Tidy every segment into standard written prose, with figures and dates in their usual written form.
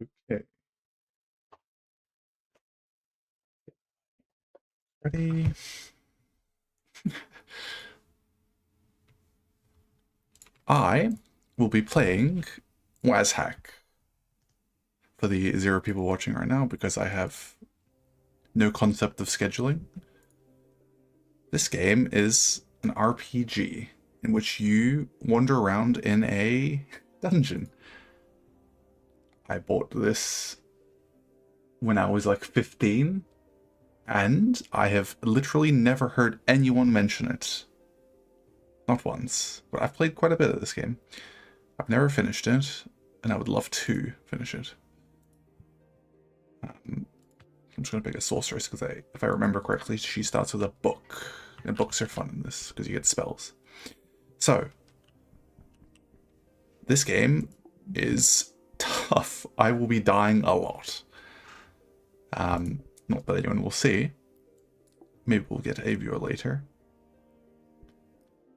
Okay, ready? I will be playing Wazhack for the 0 people watching right now because I have no concept of scheduling. This game is an RPG in which you wander around in a dungeon. I bought this when I was like 15, and I have literally never heard anyone mention it. Not once, but I've played quite a bit of this game. I've never finished it, and I would love to finish it. I'm just going to pick a sorceress because if I remember correctly, she starts with a book. And books are fun in this because you get spells. So, this game is tough. I will be dying a lot. Not that anyone will see. Maybe we'll get a viewer later.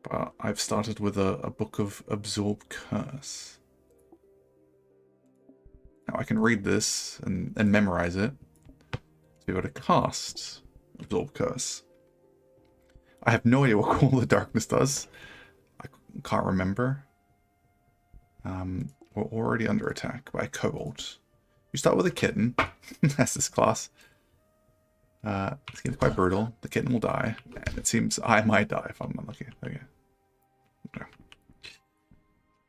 But I've started with a book of Absorb Curse. Now I can read this and memorize it to be able to cast Absorb Curse. I have no idea what Call of Darkness does. I can't remember. We're already under attack by Kobold. You start with a kitten. That's this class. This game's quite brutal. The kitten will die. And it seems I might die if I'm unlucky. Okay.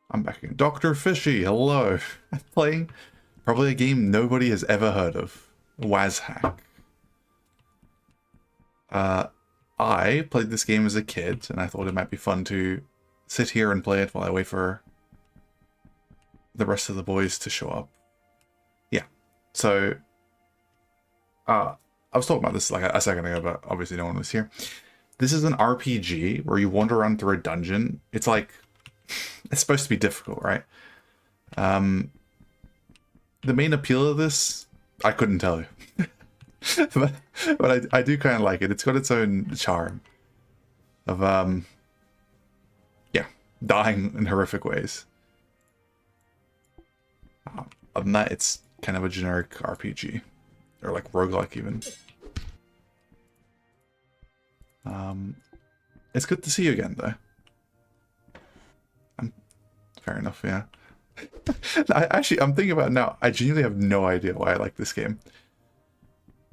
I'm back again. Dr. Fishy, hello. I'm playing probably a game nobody has ever heard of. Wazhack. I played this game as a kid, and I thought it might be fun to sit here and play it while I wait for the rest of the boys to show up. Yeah. So, I was talking about this like a second ago, but obviously no one was here. This is an RPG where you wander around through a dungeon. It's like, it's supposed to be difficult, right? The main appeal of this, I couldn't tell you. but I do kind of like it. It's got its own charm of, yeah, dying in horrific ways. Other than that, it's kind of a generic RPG. Or like roguelike even. It's good to see you again, though. Fair enough, yeah. I'm thinking about it now. I genuinely have no idea why I like this game.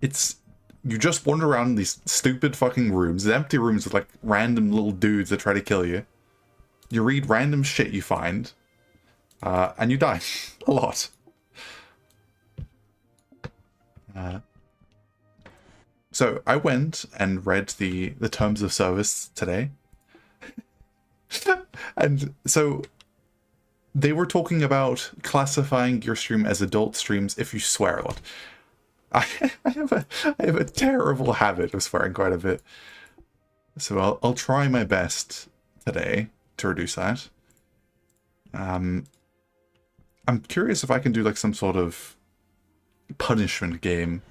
You just wander around these stupid fucking rooms, empty rooms with like random little dudes that try to kill you. You read random shit you find, and you die a lot. So I went and read the terms of service today. And so they were talking about classifying your stream as adult streams if you swear a lot. I have a terrible habit of swearing quite a bit. So I'll try my best today to reduce that. I'm curious if I can do like some sort of punishment game.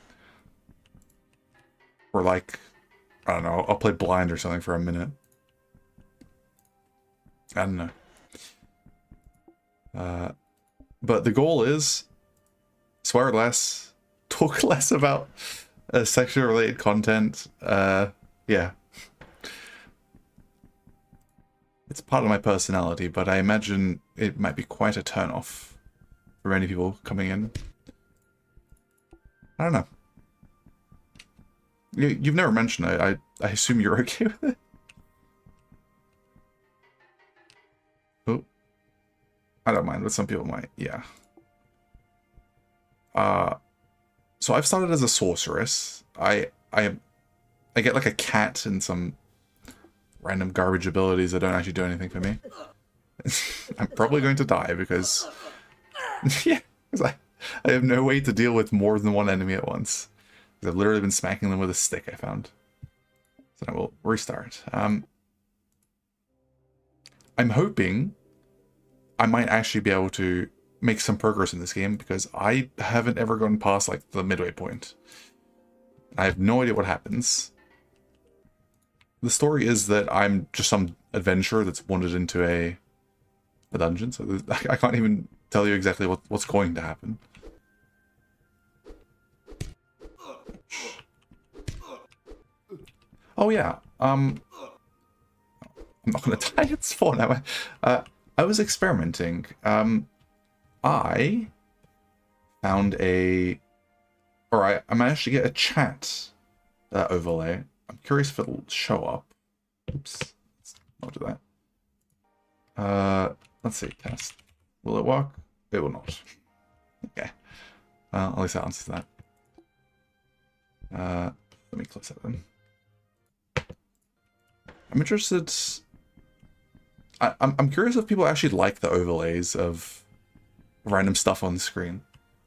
Or like, I don't know, I'll play blind or something for a minute. I don't know. But the goal is swear less, talk less about sexually related content. Yeah. It's part of my personality, but I imagine it might be quite a turn-off for many people coming in. I don't know. You've never mentioned it. I assume you're okay with it? Oh. I don't mind, but some people might, yeah. So I've started as a sorceress. I get like a cat and some random garbage abilities that don't actually do anything for me. I'm probably going to die because yeah, because I have no way to deal with more than one enemy at once. I've literally been smacking them with a stick, I found. So I will restart. I'm hoping I might actually be able to make some progress in this game because I haven't ever gone past like the midway point. I have no idea what happens. The story is that I'm just some adventurer that's wandered into a dungeon, so I can't even tell you exactly what's going to happen. Oh yeah. I'm not gonna die. It's 4 now. I was experimenting. I found I managed to get a chat overlay. I'm curious if it'll show up. Oops. Let's not do that. Let's see. Test. Will it work? It will not. Okay. Well, at least that answers that. Let me close that then. I'm interested. I'm curious if people actually like the overlays of random stuff on the screen.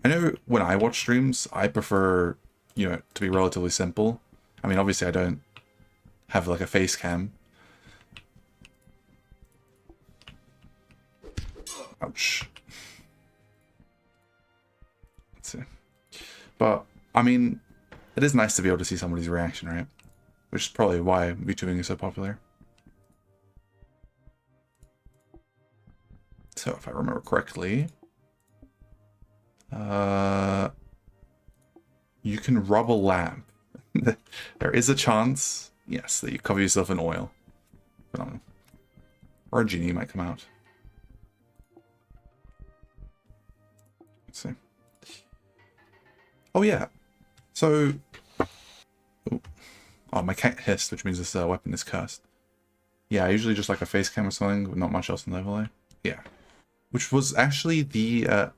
I know when I watch streams, I prefer, to be relatively simple. I mean, obviously I don't have like a face cam. Ouch. Let's see. But, I mean, it is nice to be able to see somebody's reaction, right? Which is probably why VTubing is so popular. So, if I remember correctly, you can rub a lamp. There is a chance, yes, that you cover yourself in oil. Phenomenal. Or a genie might come out. Let's see. Oh yeah. So, oh, my cat hissed, which means this weapon is cursed. Yeah, usually just like a face cam or something, with not much else in the overlay. Yeah. Which was actually the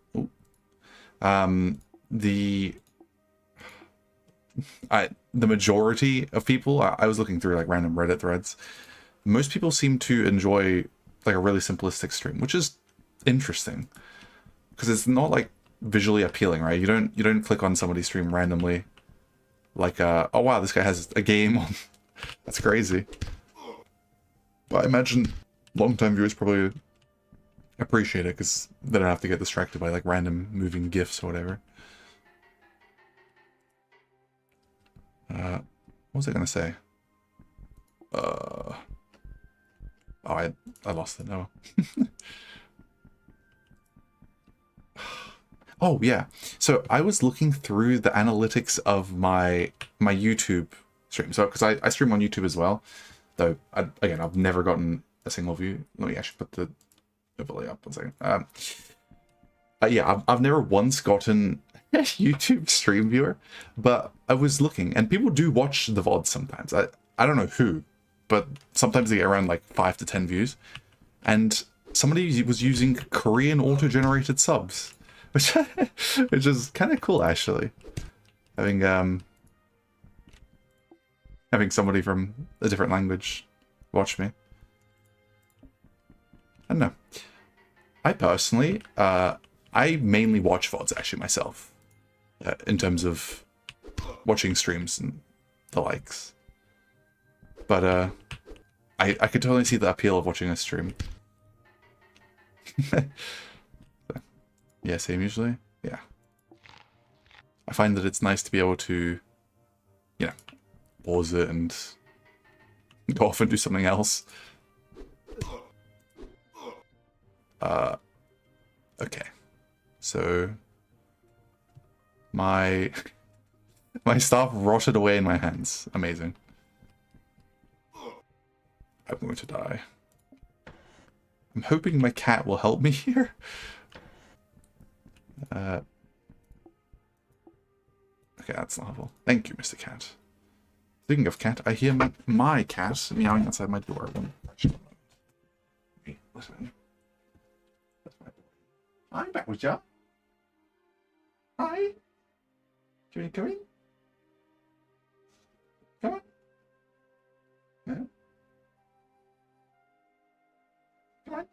majority of people. I was looking through like random Reddit threads. Most people seem to enjoy like a really simplistic stream, which is interesting because it's not like visually appealing, right? You don't click on somebody's stream randomly, like oh wow, this guy has a game on. That's crazy. But I imagine long-time viewers probably appreciate it because they don't have to get distracted by like random moving GIFs or whatever. What was I gonna say? Oh, I lost it now. Oh yeah. So I was looking through the analytics of my YouTube stream. So because I stream on YouTube as well, though again I've never gotten a single view. Let me actually put the overlay up 1 second. Yeah, I've never once gotten a YouTube stream viewer, but I was looking, and people do watch the VODs sometimes. I don't know who, but sometimes they get around like 5 to 10 views, and somebody was using Korean auto-generated subs, which is kind of cool actually. Having somebody from a different language watch me. I don't know. I personally, I mainly watch VODs actually myself, in terms of watching streams and the likes. But I could totally see the appeal of watching a stream. Yeah, same usually. Yeah. I find that it's nice to be able to, pause it and go off and do something else. Okay. So my staff rotted away in my hands. Amazing. I'm going to die. I'm hoping my cat will help me here. Okay, that's not helpful. Thank you, Mr. Cat. Speaking of cat, I hear my cat meowing outside my door. Listen. I'm back with you. Hi. Come in, come in. Come on. Yeah. Come on.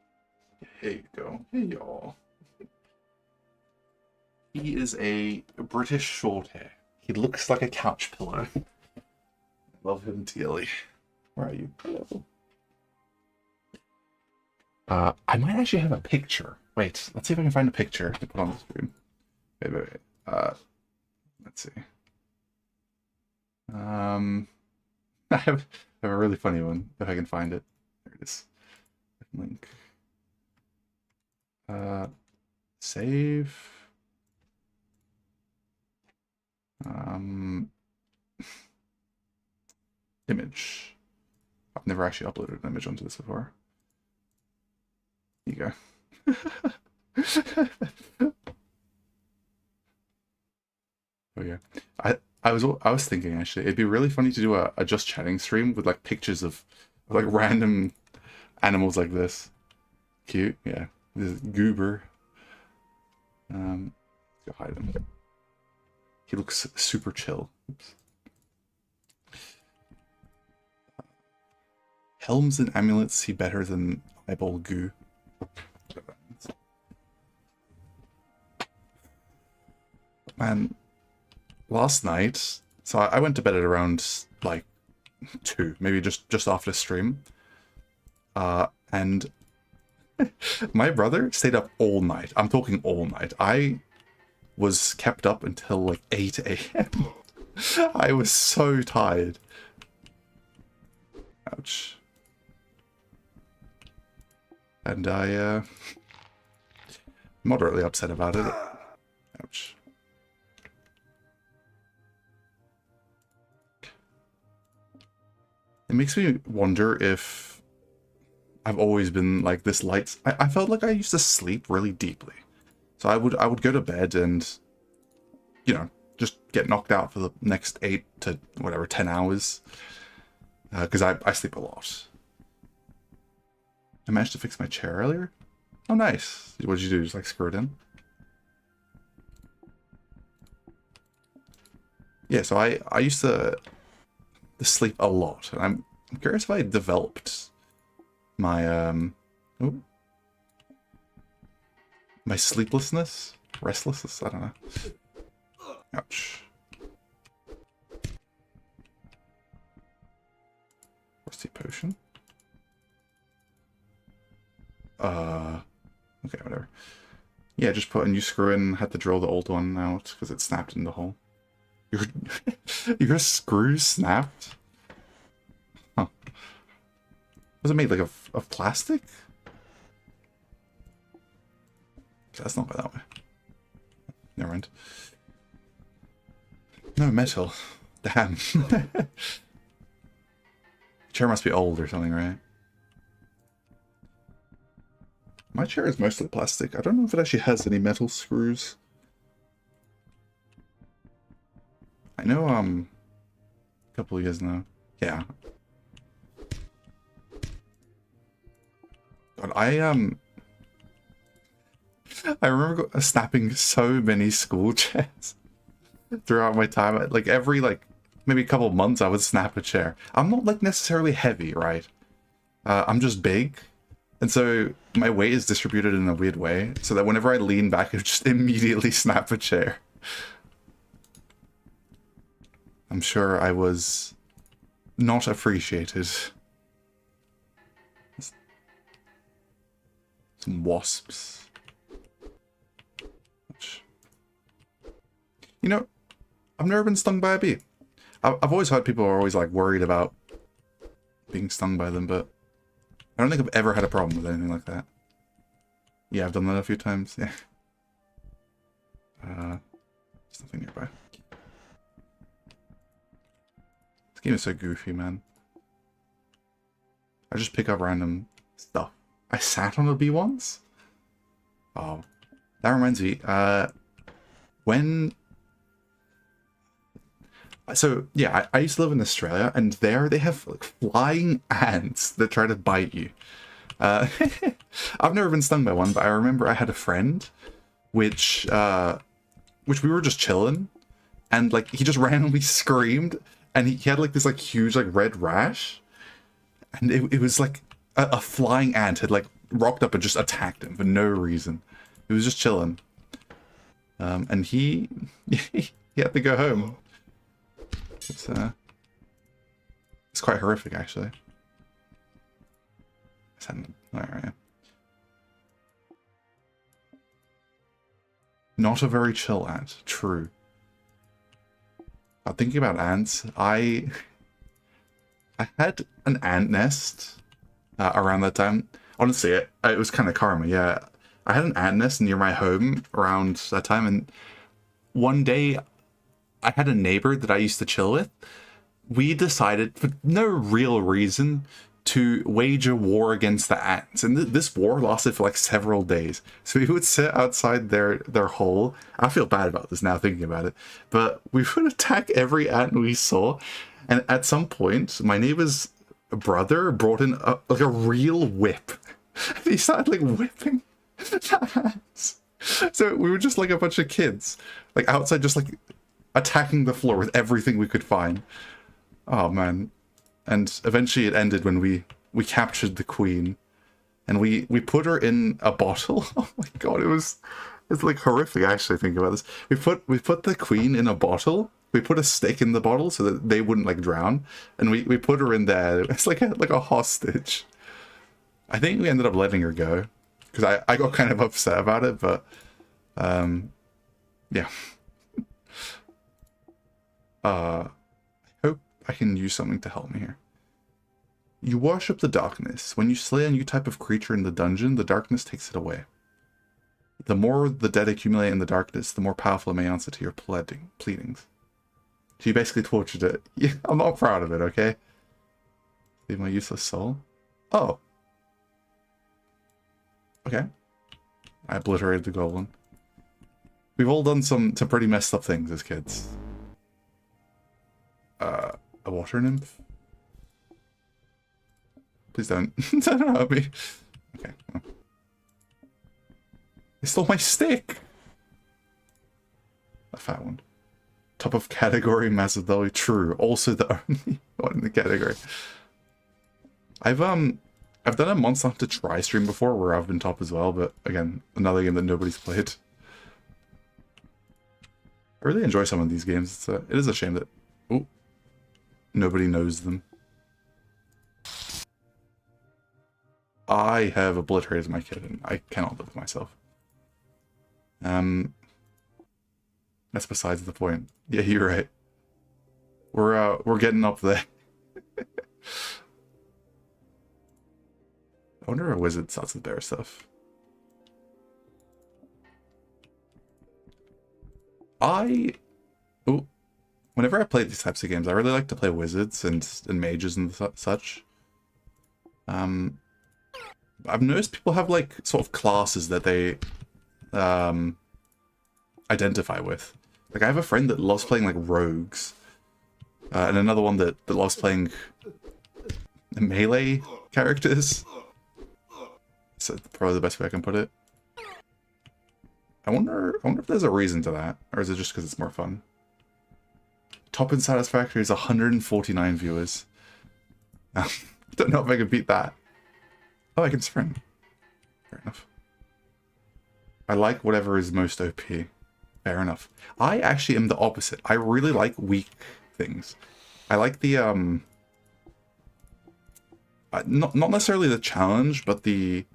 Here you go. Here you are. He is a British short hair. He looks like a couch pillow. Love him dearly. Where are you? Hello. I might actually have a picture. Wait, let's see if I can find a picture to put on the screen. Wait. Let's see. I have a really funny one, if I can find it. There it is. Link. Save. image. I've never actually uploaded an image onto this before. Here you go. Oh yeah. I was thinking actually it'd be really funny to do a just chatting stream with like pictures of like random animals like this. Cute, yeah. This goober. Let's go hide him. He looks super chill. Oops. Helms and amulets see better than eyeball goo. Man, last night, so I went to bed at around like 2, maybe just after stream. And my brother stayed up all night. I'm talking all night. I was kept up until like 8 a.m. I was so tired. Ouch. And I, moderately upset about it. Ouch. It makes me wonder if I've always been like this light. I felt like I used to sleep really deeply. So I would go to bed and, you know, just get knocked out for the next 8 to whatever 10 hours. Because I sleep a lot. I managed to fix my chair earlier. Oh, nice. What did you do? Just like screw it in? Yeah, so I used to sleep a lot. And I'm curious if I developed my my sleeplessness? Restlessness? I don't know. Ouch. Rusty potion? Okay, whatever. Yeah, just put a new screw in, had to drill the old one out because it snapped in the hole. Your screw snapped? Huh. Was it made like of plastic? That's not by that way. Never mind. No metal. Damn. Chair must be old or something, right? My chair is mostly plastic. I don't know if it actually has any metal screws. I know, a couple of years now. Yeah. But I remember snapping so many school chairs throughout my time. Like every maybe a couple of months I would snap a chair. I'm not like necessarily heavy, right? I'm just big. And so my weight is distributed in a weird way, so that whenever I lean back, it would just immediately snap a chair. I'm sure I was not appreciated. Some wasps. You know, I've never been stung by a bee. I've always heard people are always like worried about being stung by them, but I don't think I've ever had a problem with anything like that. Yeah, I've done that a few times, yeah. There's nothing nearby. This game is so goofy, man. I just pick up random stuff. I sat on a bee once? Oh, that reminds me, when... So, yeah, I used to live in Australia, and there they have like, flying ants that try to bite you. I've never been stung by one, but I remember I had a friend, which we were just chilling, and like he just randomly screamed, and he had like this like huge like red rash, and it was like a flying ant had like rocked up and just attacked him for no reason. He was just chilling, and he had to go home. It's quite horrific, actually. Alright. Not a very chill ant. True. Thinking about ants, I had an ant nest around that time. Honestly, it was kind of karma, yeah. I had an ant nest near my home around that time, and one day I had a neighbor that I used to chill with, we decided, for no real reason, to wage a war against the ants. And this war lasted for like several days. So we would sit outside their hole. I feel bad about this now thinking about it. But we would attack every ant we saw. And at some point, my neighbor's brother brought in like a real whip. And he started like whipping the ants. So we were just like a bunch of kids, like outside just like attacking the floor with everything we could find. Oh man. And eventually it ended when we captured the queen, and we put her in a bottle. Oh my god, it's like horrific actually thinking about this. We put the queen in a bottle. We put a stick in the bottle so that they wouldn't like drown, and we put her in there. It's like a hostage. I think we ended up letting her go because I got kind of upset about it, but yeah. I hope I can use something to help me here. You worship the darkness. When you slay a new type of creature in the dungeon, the darkness takes it away. The more the dead accumulate in the darkness, the more powerful it may answer to your pleadings. So you basically tortured it. Yeah, I'm not proud of it, okay? Leave my useless soul. Oh. Okay. I obliterated the goblin. We've all done some pretty messed up things as kids. A water nymph? Please don't. Don't hurt me. Okay. Well. They stole my stick! A fat one. Top of category, Mazadoli. True. Also the only one in the category. I've done a Monster Hunter Try stream before where I've been top as well, but again, another game that nobody's played. I really enjoy some of these games. It is a shame that nobody knows them. I have obliterated my kid and I cannot live with myself. That's besides the point. Yeah, you're right. We're getting up there. I wonder if a wizard starts with bear stuff. Whenever I play these types of games, I really like to play wizards and mages and such. I've noticed people have like sort of classes that they identify with. Like I have a friend that loves playing like rogues, and another one that loves playing melee characters. So probably the best way I can put it. I wonder if there's a reason to that, or is it just because it's more fun? Top in Satisfactory is 149 viewers. I don't know if I can beat that. Oh, I can spring. Fair enough. I like whatever is most OP. Fair enough. I actually am the opposite. I really like weak things. I like the not necessarily the challenge, but the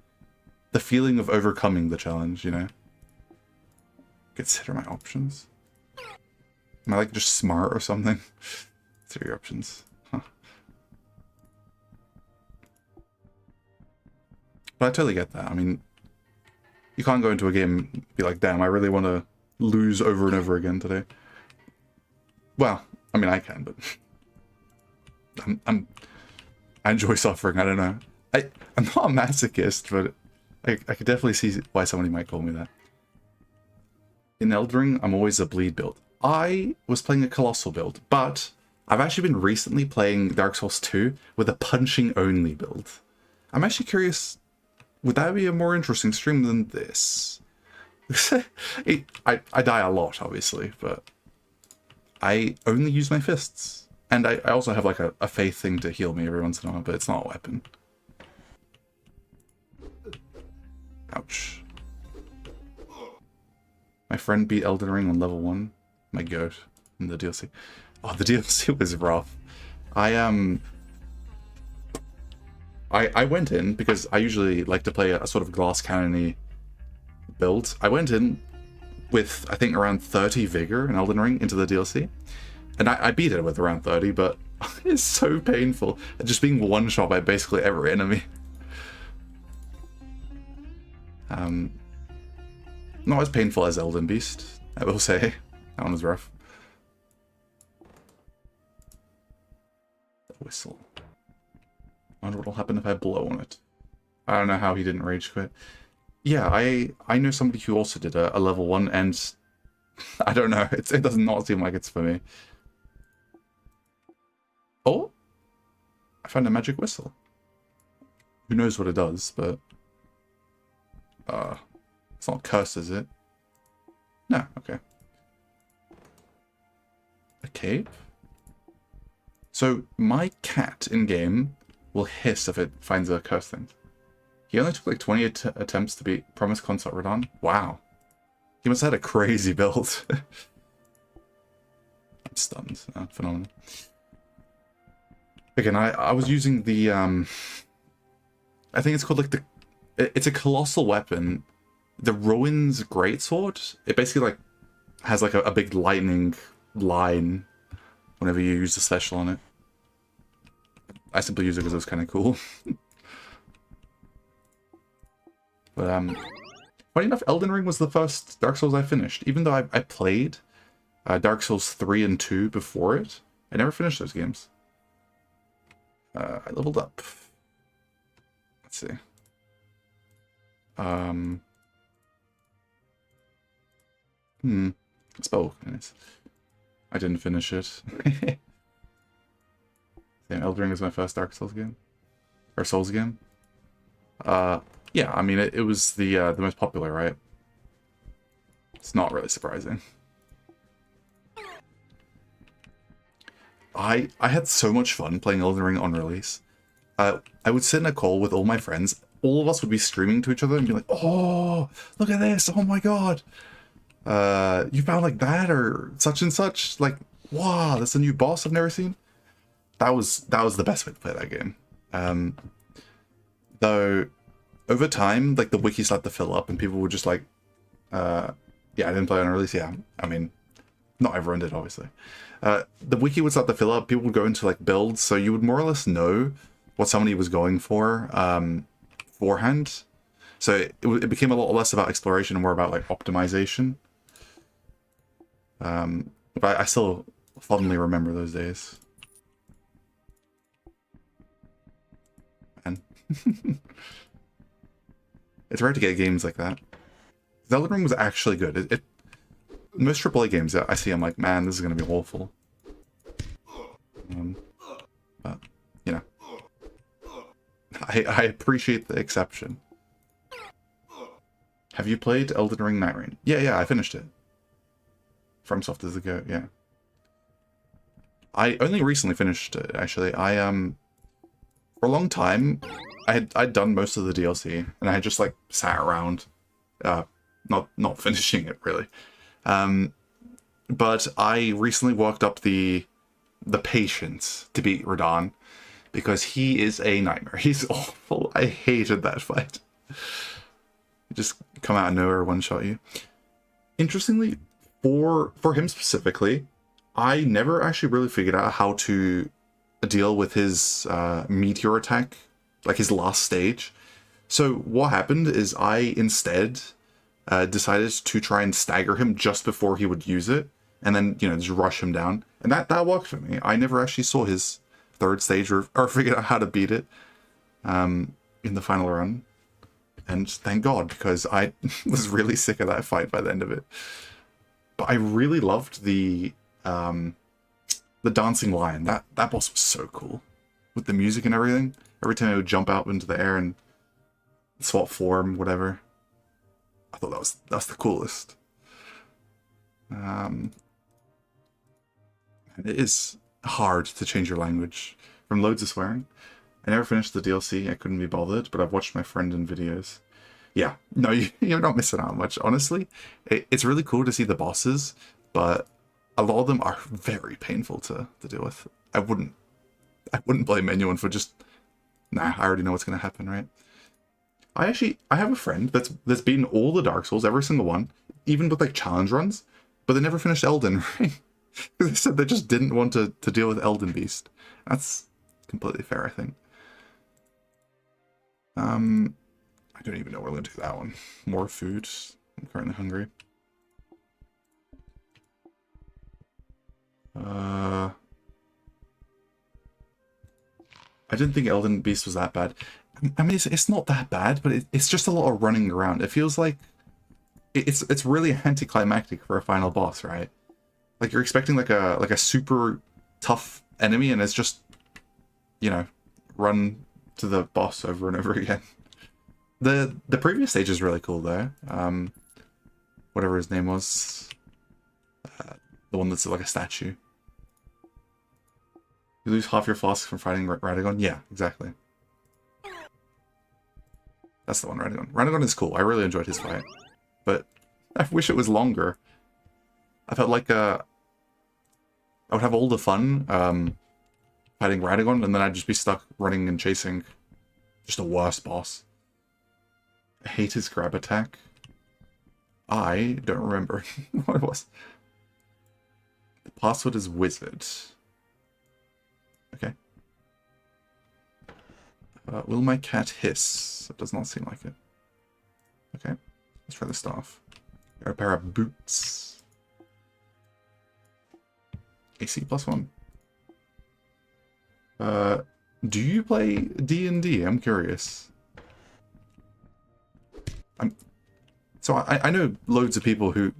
feeling of overcoming the challenge, you know? Consider my options. Am I like just smart or something? 3 options. Huh. But I totally get that. I mean, you can't go into a game and be like, damn, I really want to lose over and over again today. Well, I mean, I can, but I enjoy suffering. I don't know. I'm not a masochist, but I could definitely see why somebody might call me that. In Elden Ring, I'm always a bleed build. I was playing a Colossal build, but I've actually been recently playing Dark Souls 2 with a punching-only build. I'm actually curious, would that be a more interesting stream than this? I die a lot, obviously, but I only use my fists. And I also have like a faith thing to heal me every once in a while, but it's not a weapon. Ouch. My friend beat Elden Ring on level 1. My goat in the DLC. Oh, the DLC was rough. I went in because I usually like to play a sort of glass cannon-y build. I went in with I think around 30 vigor in Elden Ring into the DLC, and I beat it with around 30, but it's so painful just being one shot by basically every enemy. Not as painful as Elden Beast, I will say. That one was rough. whistle. I wonder what'll happen if I blow on it. I don't know how he didn't rage quit. Yeah, I know somebody who also did a level 1, and I don't know, it does not seem like it's for me. Oh! I found a magic whistle. Who knows what it does, but... it's not cursed, is it? No, okay. A cave? So, my cat in-game will hiss if it finds a curse thing. He only took like 20 attempts to beat Promised Consort Radon. Wow. He must have had a crazy build. I'm stunned. Phenomenal. Again, I was using the, I think it's called like the, it's a colossal weapon. The Rowan's Greatsword. It basically like has like a big lightning line whenever you use the special on it. I simply use it because it was kind of cool. But, funny enough, Elden Ring was the first Dark Souls I finished. Even though I played Dark Souls 3 and 2 before it, I never finished those games. I leveled up. Let's see. Spell. Nice. I didn't finish it. Damn, Elden Ring was my first Dark Souls game. Or Souls game. Yeah, I mean, it was the most popular, right? It's not really surprising. I had so much fun playing Elden Ring on release. I would sit in a call with all my friends. All of us would be screaming to each other and be like, "Oh, look at this! Oh my god! You found like that or such and such? Like, wow, that's a new boss I've never seen." That was the best way to play that game. Though over time, like the wiki started to fill up and people were just like, yeah, I didn't play on release. Yeah, I mean, not everyone did, obviously. The wiki would start to fill up. People would go into like builds, so you would more or less know what somebody was going for beforehand. So it became a lot less about exploration and more about like optimization. But I still fondly remember those days. And it's rare to get games like that. Elden Ring was actually good. Most AAA games that I see, I'm like, man, this is going to be awful. But, you know. I appreciate the exception. Have you played Elden Ring Night Rain? Yeah, I finished it. FromSoft is the go, yeah. I only recently finished it, actually. For a long time, I'd done most of the DLC, and I had just, like, sat around, not finishing it, really. But I recently worked up the patience to beat Radon, because he is a nightmare. He's awful. I hated that fight. You just come out of nowhere, one-shot you. Interestingly, for him specifically, I never actually really figured out how to deal with his meteor attack, like his last stage. So what happened is I instead decided to try and stagger him just before he would use it, and then, you know, just rush him down. And that worked for me. I never actually saw his third stage or figured out how to beat it in the final run. And thank God, because I was really sick of that fight by the end of it. But I really loved the dancing lion. That boss was so cool. With the music and everything. Every time I would jump out into the air and swap form, whatever. I thought that's the coolest. And it is hard to change your language from loads of swearing. I never finished the DLC, I couldn't be bothered, but I've watched my friend in videos. Yeah, no, you're not missing out much, honestly. It's really cool to see the bosses, but a lot of them are very painful to deal with. I wouldn't blame anyone for just, nah, I already know what's going to happen, right? I have a friend that's beaten all the Dark Souls, every single one, even with like challenge runs, but they never finished Elden Ring. They said they just didn't want to deal with Elden Beast. That's completely fair, I think. I don't even know where I'm going to do that one. More food. I'm currently hungry. I didn't think Elden Beast was that bad. I mean, it's not that bad, but it's just a lot of running around. It feels like it's really anticlimactic for a final boss, right? Like you're expecting like a super tough enemy, and it's just, you know, run to the boss over and over again. The previous stage is really cool though. Whatever his name was, the one that's like a statue. You lose half your flask from fighting Radagon? Yeah, exactly. That's the one, Radagon. Radagon is cool. I really enjoyed his fight. But I wish it was longer. I felt like I would have all the fun fighting Radagon, and then I'd just be stuck running and chasing just a worse boss. I hate his grab attack. I don't remember what it was. The password is wizard. Okay. Will my cat hiss? It does not seem like it. Okay. Let's try the staff. A pair of boots. AC +1. Do you play D&D? I'm curious. So I know loads of people who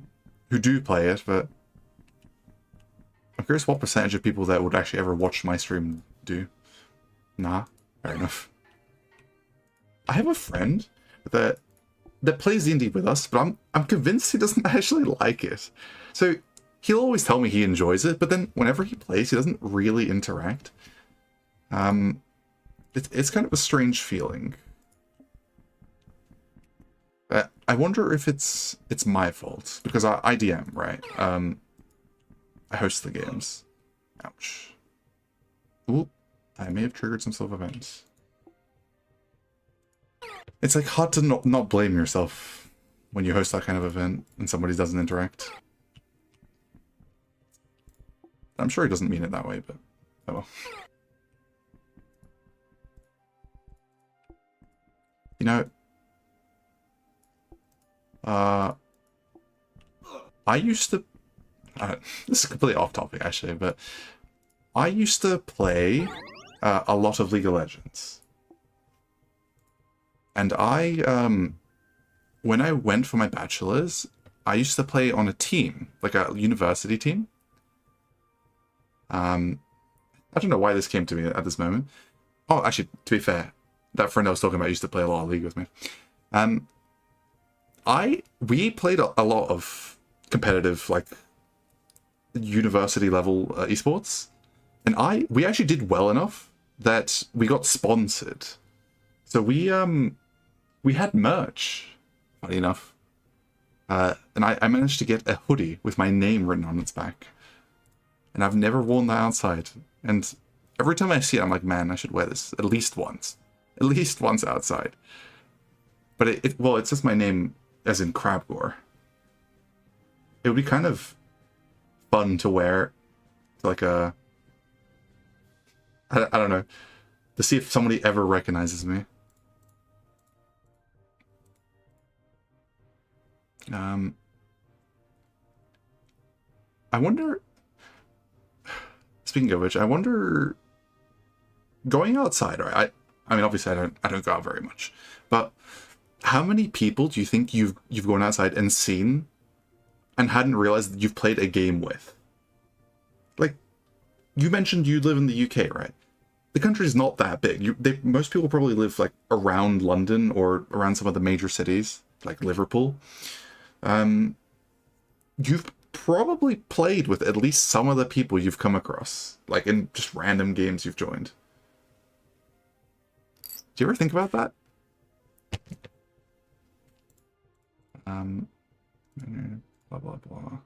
do play it, but I'm curious what percentage of people that would actually ever watch my stream do. Nah, fair enough. I have a friend that plays D&D with us, but I'm convinced he doesn't actually like it. So he'll always tell me he enjoys it, but then whenever he plays, he doesn't really interact. It's kind of a strange feeling. I wonder if it's my fault, because I DM, right? I host the games. Ouch. Ooh, I may have triggered some sort of event. It's like hard to not blame yourself when you host that kind of event and somebody doesn't interact. I'm sure he doesn't mean it that way, but oh well. You know, I used to, this is completely off topic actually, but I used to play a lot of League of Legends. And when I went for my bachelor's, I used to play on a team, like a university team. I don't know why this came to me at this moment. Oh, actually, to be fair, that friend I was talking about used to play a lot of League with me. We played a lot of competitive, like, university level esports, and we actually did well enough that we got sponsored. So we had merch, funny enough, and I managed to get a hoodie with my name written on its back, and I've never worn that outside. And every time I see it, I'm like, man, I should wear this at least once outside. But well, it's just my name as in Crabgore. It would be kind of fun to wear, like I don't know, to see if somebody ever recognizes me. I wonder, speaking of which, I wonder, going outside, right? I mean, obviously I don't go out very much, but how many people do you think you've gone outside and seen and hadn't realized that you've played a game with? Like, you mentioned you live in the UK, right? The country's not that big. Most people probably live like around London or around some of the major cities, like Liverpool. You've probably played with at least some of the people you've come across, like in just random games you've joined. Do you ever think about that? Blah, blah, blah.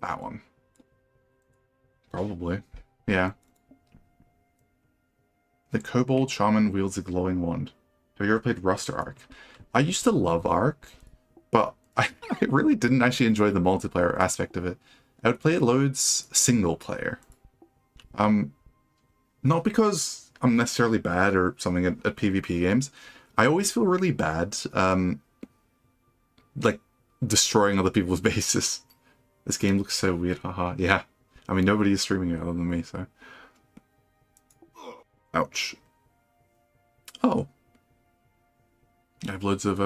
That one. Probably. Yeah. The Kobold Shaman wields a glowing wand. Have you ever played Rust or Ark? I used to love Ark, but I really didn't actually enjoy the multiplayer aspect of it. I would play it loads single player. Not because I'm necessarily bad or something at PvP games. I always feel really bad, like, destroying other people's bases. This game looks so weird, haha. Yeah. I mean, nobody is streaming it other than me, so. Ouch. Oh. I have loads of,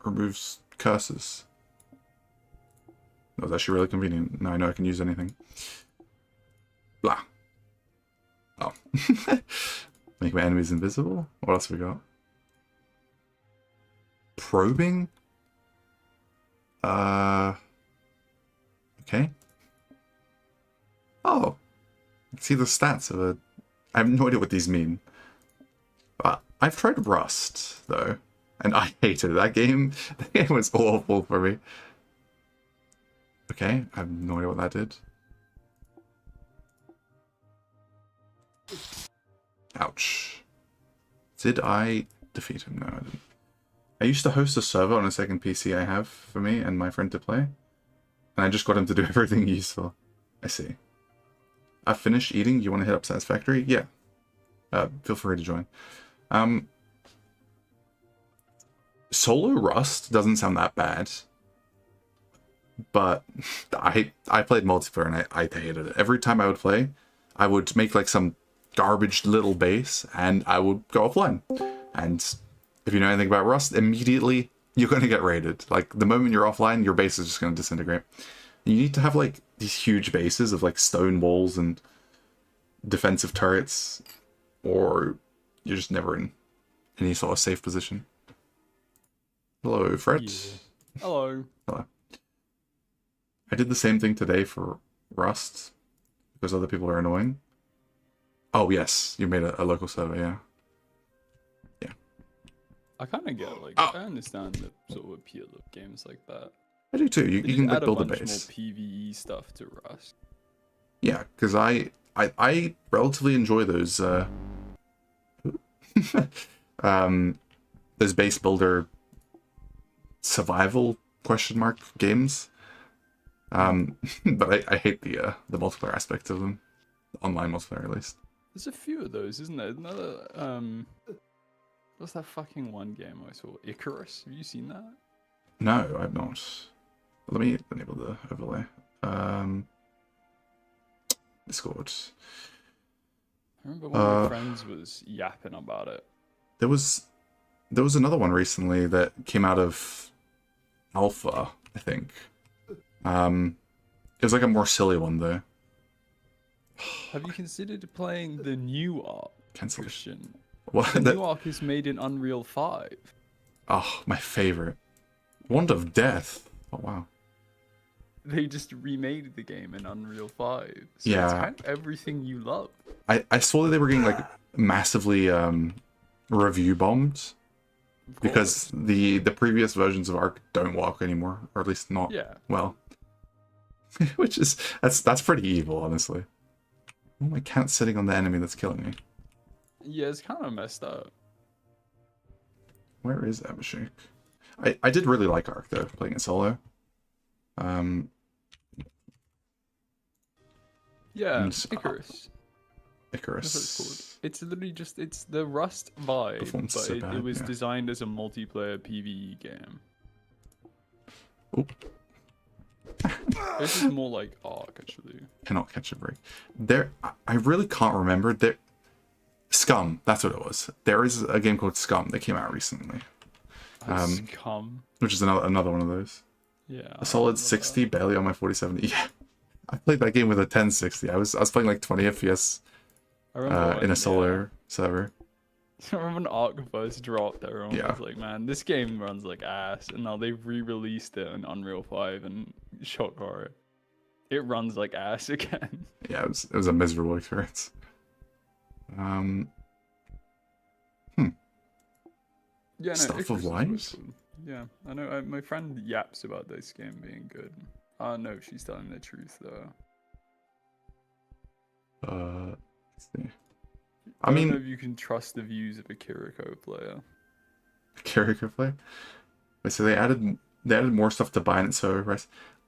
removes curses. That was actually really convenient. Now I know I can use anything. Blah. Oh. Make my enemies invisible? What else have we got? Probing? Okay. Oh. I can see the stats of a... I have no idea what these mean. But I've tried Rust, though. And I hated that game. That game was awful for me. Okay, I have no idea what that did. Ouch. Did I defeat him? No, I didn't. I used to host a server on a second PC I have for me and my friend to play. And I just got him to do everything useful. I see. I've finished eating. You want to hit up Satisfactory? Yeah. Feel free to join. Solo Rust doesn't sound that bad. But I played multiplayer and I hated it. Every time I would play, I would make like some garbage little base and I would go offline. And if you know anything about Rust, immediately you're going to get raided. Like the moment you're offline, your base is just going to disintegrate. You need to have like these huge bases of like stone walls and defensive turrets, or you're just never in any sort of safe position. Hello, Fred. Yeah. Hello. Hello. I did the same thing today for Rust because other people are annoying. Oh yes, you made a local server, yeah. Yeah. I kind of get like Oh. I understand the sort of appeal of games like that. I do too. You can like add build a bunch base. more PvE stuff to Rust. Yeah, because I relatively enjoy those those base builder survival games. But I hate the multiplayer aspect of them. The online multiplayer at least. There's a few of those, isn't there? Another what's that fucking one game I saw? Icarus. Have you seen that? No, I've not. Let me enable the overlay. Discord. I remember one of my friends was yapping about it. There was another one recently that came out of alpha, I think. It was like a more silly one though. Have you considered playing the new arc? Cancel. Christian. What? The new arc is made in Unreal 5. Oh, my favorite. Wand of Death. Oh wow. They just remade the game in Unreal 5. So Yeah. it's kind of everything you love. I saw that they were getting like massively review bombed because the previous versions of Ark don't work anymore, or at least not well. Which is that's pretty evil, honestly. Oh, my cat's sitting on the enemy that's killing me. Yeah, it's kind of messed up. Where is Abhishek? I did really like Ark though, playing it solo. Yeah, and, Icarus. That's what it's called. It's literally just it's the Rust vibe, Performance but so it bad, was yeah. designed as a multiplayer PvE game. Oop. This is more like Ark, actually. Cannot catch a break. I really can't remember. Scum, that's what it was. There is a game called Scum that came out recently. Scum. Which is another one of those. Yeah. A solid 60, barely on my 4070. Yeah. I played that game with a 1060. I was playing like 20 FPS in a solo server. I remember when Ark first dropped, everyone Yeah. was like, man, this game runs like ass. And now they've re-released it in Unreal 5 and shock horror. It runs like ass again. Yeah, it was a miserable experience. Yeah, no, Stuff of Icarus is Light? cool. Yeah, I know. My friend yaps about this game being good. No, she's telling the truth though. Let's see. I don't know if you can trust the views of a Kiriko player. Kiriko play. Wait, so they added more stuff to bind it. So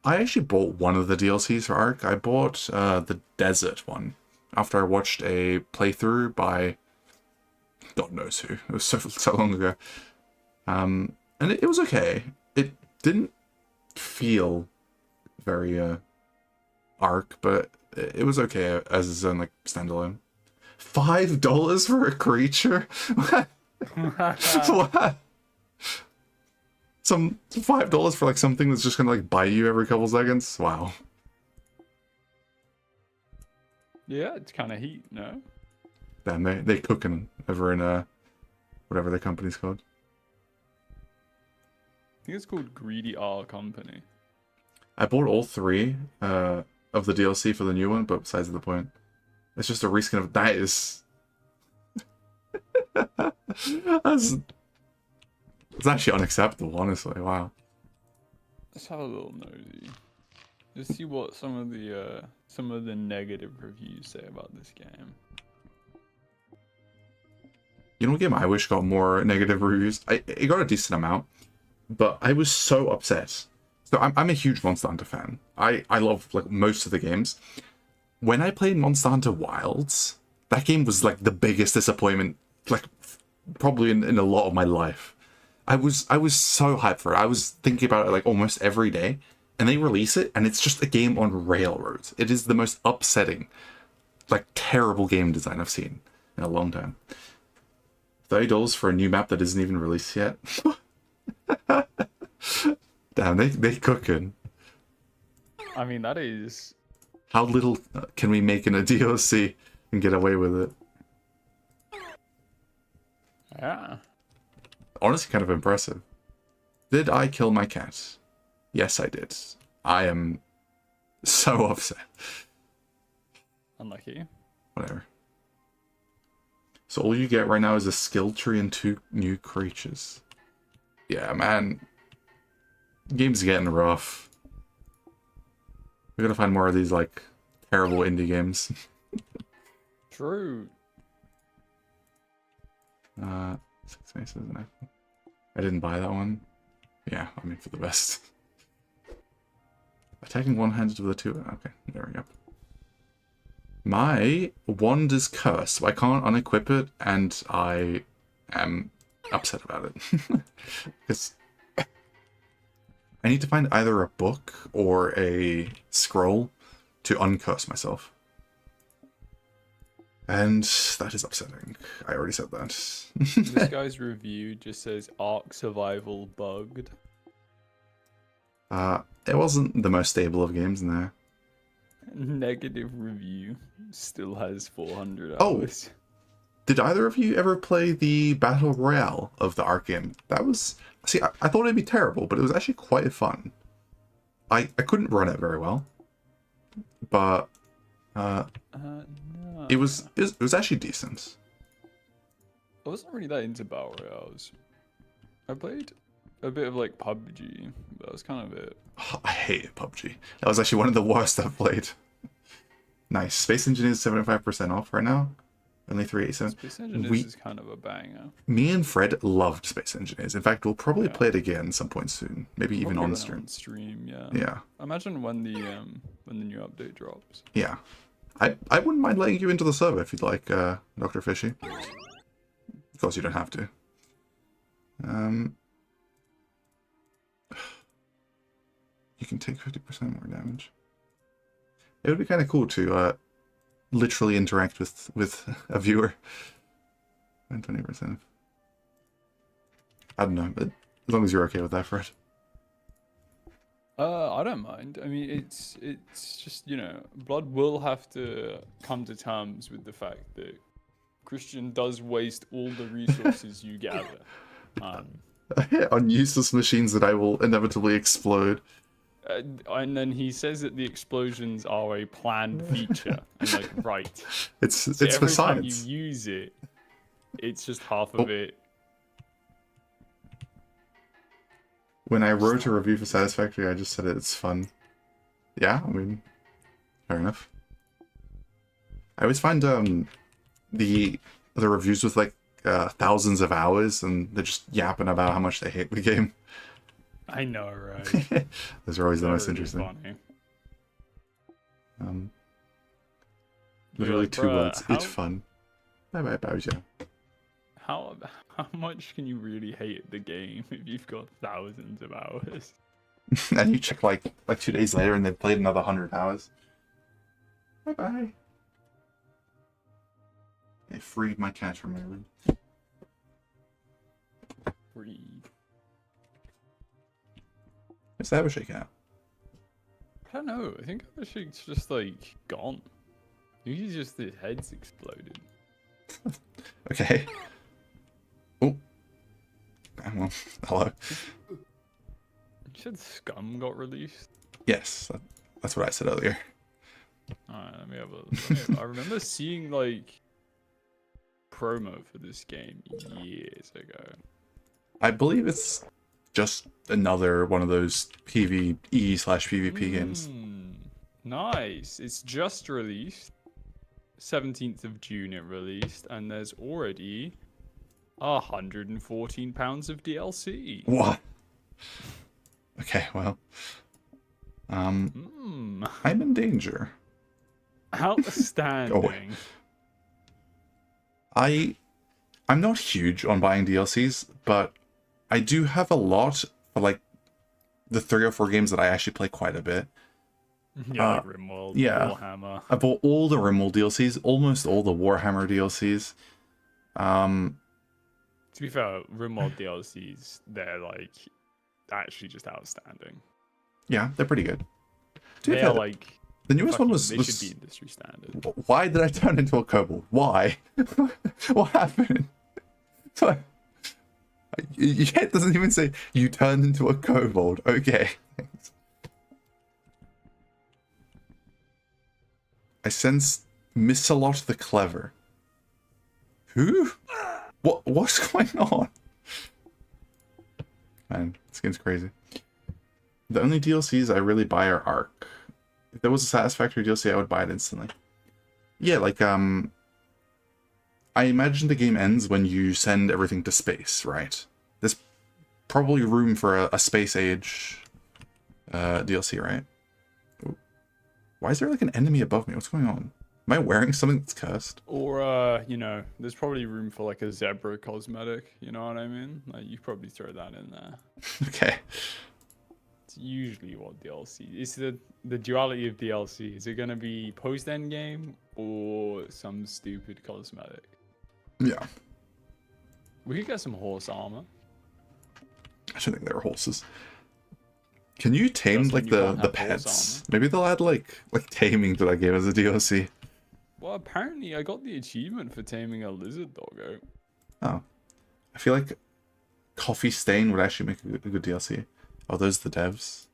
I actually bought one of the DLCs for Ark. I bought the desert one after I watched a playthrough by God knows who. It was so long ago. And it was okay. It didn't feel very Ark, but it was okay as its own like standalone. $5 for a creature? What? Some $5 for like something that's just gonna like bite you every couple seconds? Wow. Yeah, it's kind of heat, no? Damn, they cooking over in whatever the company's called. I think it's called Greedy R Company. I bought all 3 of the DLC for the new one, but besides the point, it's just a reskin of that is. That's it's actually unacceptable, honestly. Wow. Let's have a little nosy. Just see what some of the negative reviews say about this game. You know what game I wish got more negative reviews? It got a decent amount, but I was so upset. So I'm a huge Monster Hunter fan. I love like most of the games. When I played Monster Hunter Wilds, that game was like the biggest disappointment, like probably in a lot of my life. I was so hyped for it. I was thinking about it like almost every day, and they release it, and it's just a game on railroads. It is the most upsetting, like terrible game design I've seen in a long time. $30 for a new map that isn't even released yet. Damn, they cooking. I mean, that is... How little can we make in a DLC and get away with it? Yeah. Honestly, kind of impressive. Did I kill my cat? Yes, I did. I am so upset. Unlucky. Whatever. So all you get right now is a skill tree and 2 new creatures. Yeah, man. Game's getting rough. We gotta find more of these, like, terrible indie games. True. 6 Maces and Apple. I didn't buy that one. Yeah, I mean, for the best. Attacking one-handed with a 2. Okay, there we go. My wand is cursed, so I can't unequip it, and I am upset about it. Because I need to find either a book or a scroll to uncurse myself. And that is upsetting. I already said that. This guy's review just says Ark Survival bugged. It wasn't the most stable of games in there. Negative review still has 400 Oh. hours. Did either of you ever play the Battle Royale of the Ark game? That was... See, I thought it'd be terrible, but it was actually quite fun. I couldn't run it very well. But... No. It was actually decent. I wasn't really that into Battle Royales. I played a bit of like PUBG, but that was kind of it. Oh, I hated PUBG. That was actually one of the worst I've played. Nice. Space Engineers 75% off right now. Only 387. Space Engineers is kind of a banger. Me and Fred loved Space Engineers. In fact, we'll probably play it again at some point soon. Maybe even on stream. On stream, yeah. Yeah. Imagine when the new update drops. Yeah. I wouldn't mind letting you into the server if you'd like, Dr. Fishy. Of course, you don't have to. You can take 50% more damage. It would be kind of cool to literally interact with a viewer. And 20%. I don't know, but as long as you're okay with that, Fred. I don't mind. I mean, it's just, you know, Blood will have to come to terms with the fact that Christian does waste all the resources you gather. On useless machines that I will inevitably explode. And then he says that the explosions are a planned feature. I'm like, right. It's So for every time science. you use it, it's just half of it. When I wrote a review for Satisfactory, I just said it's fun. Yeah, I mean, fair enough. I always find the reviews with like thousands of hours, and they're just yapping about how much they hate the game. I know, right? Those are always the most Very interesting. funny. Literally like, 2 "Bruh, words. how- It's fun. Bye bye, Bowser. How much can you really hate the game if you've got thousands of hours? And you check like 2 days later, and they've played another 100 hours. Bye-bye. I freed my cat from my room. Breathe. Where's the Wazhack at? I don't know. I think Wazhack's just like gone. He's just his head's exploded. Okay. Oh. Well, hello. You said Scum got released? Yes, that's what I said earlier. Alright, let me have a. I remember seeing like promo for this game years ago. I believe it's just another one of those PvE/PvP games. Nice. It's just released. 17th of June it released, and there's already £114 of DLC. What? Okay, well. I'm in danger. Outstanding. I'm not huge on buying DLCs, but I do have a lot for like the 3 or 4 games that I actually play quite a bit. Yeah, like Rimworld, yeah. Warhammer. I bought all the Rimworld DLCs, almost all the Warhammer DLCs. To be fair, Rimworld DLCs, they're like actually just outstanding. Yeah, they're pretty good. They're like the newest one was should be industry standard. Why did I turn into a kobold? Why? What happened? It doesn't even say you turned into a kobold. Okay. I sense Missalot the Clever. Who? What's going on? Man, this game's crazy. The only DLCs I really buy are Ark. If there was a Satisfactory DLC, I would buy it instantly. Yeah, like, I imagine the game ends when you send everything to space, right? There's probably room for a Space Age DLC, right? Ooh. Why is there like an enemy above me? What's going on? Am I wearing something that's cursed? Or, you know, there's probably room for like a zebra cosmetic, you know what I mean? Like, you probably throw that in there. Okay. It's usually what DLC is. The duality of DLC. Is it going to be post-endgame or some stupid cosmetic? Yeah. We could get some horse armor. I should think they were horses. Can you tame Just like when you can't the have horse pets? armor. Maybe they'll add like taming to that game as a DLC. Well, apparently I got the achievement for taming a lizard doggo. Oh. I feel like Coffee Stain would actually make a good DLC. Oh, those are the devs.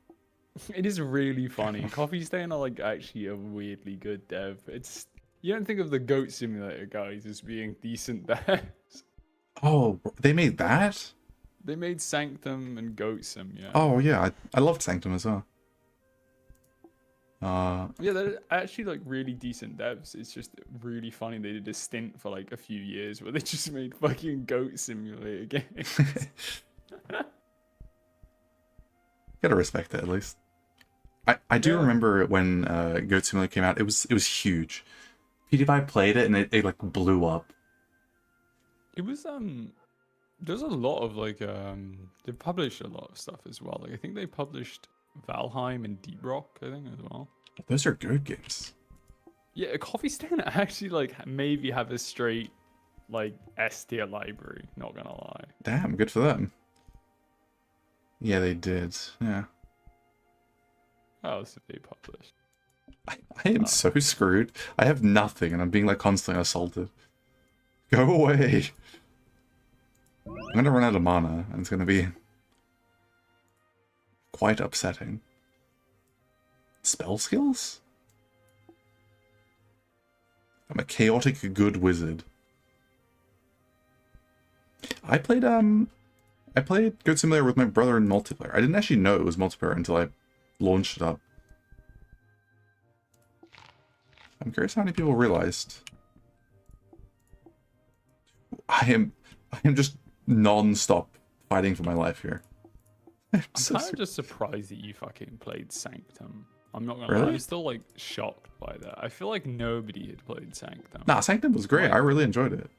It is really funny. Coffee Stain are like actually a weirdly good dev. It's you don't think of the Goat Simulator guys as being decent devs. Oh, they made that? They made Sanctum and Goat Sim, yeah. Oh yeah, I loved Sanctum as well. Yeah, they're actually like really decent devs. It's just really funny. They did a stint for like a few years where they just made fucking Goat Simulator games. Gotta respect it at least. I do remember when Goat Simulator came out. It was huge. PewDiePie played it and it like blew up. It was there's a lot of like they published a lot of stuff as well. Like I think they published Valheim and Deep Rock, I think, as well. Those are good games. Yeah, Coffee Stain actually like maybe have a straight like S tier library, not gonna lie. Damn, good for them. Yeah, they did. Yeah. What else have they published? I am so screwed. I have nothing and I'm being like constantly assaulted. Go away. I'm gonna run out of mana and it's gonna be quite upsetting. Spell skills? I'm a chaotic good wizard. I played Goat Simulator with my brother in multiplayer. I didn't actually know it was multiplayer until I launched it up. I'm curious how many people realized. I am just non-stop fighting for my life here. I'm kind of just surprised that you fucking played Sanctum. I'm not gonna lie, I'm still like shocked by that. I feel like nobody had played Sanctum. Nah, Sanctum was great. I really enjoyed it.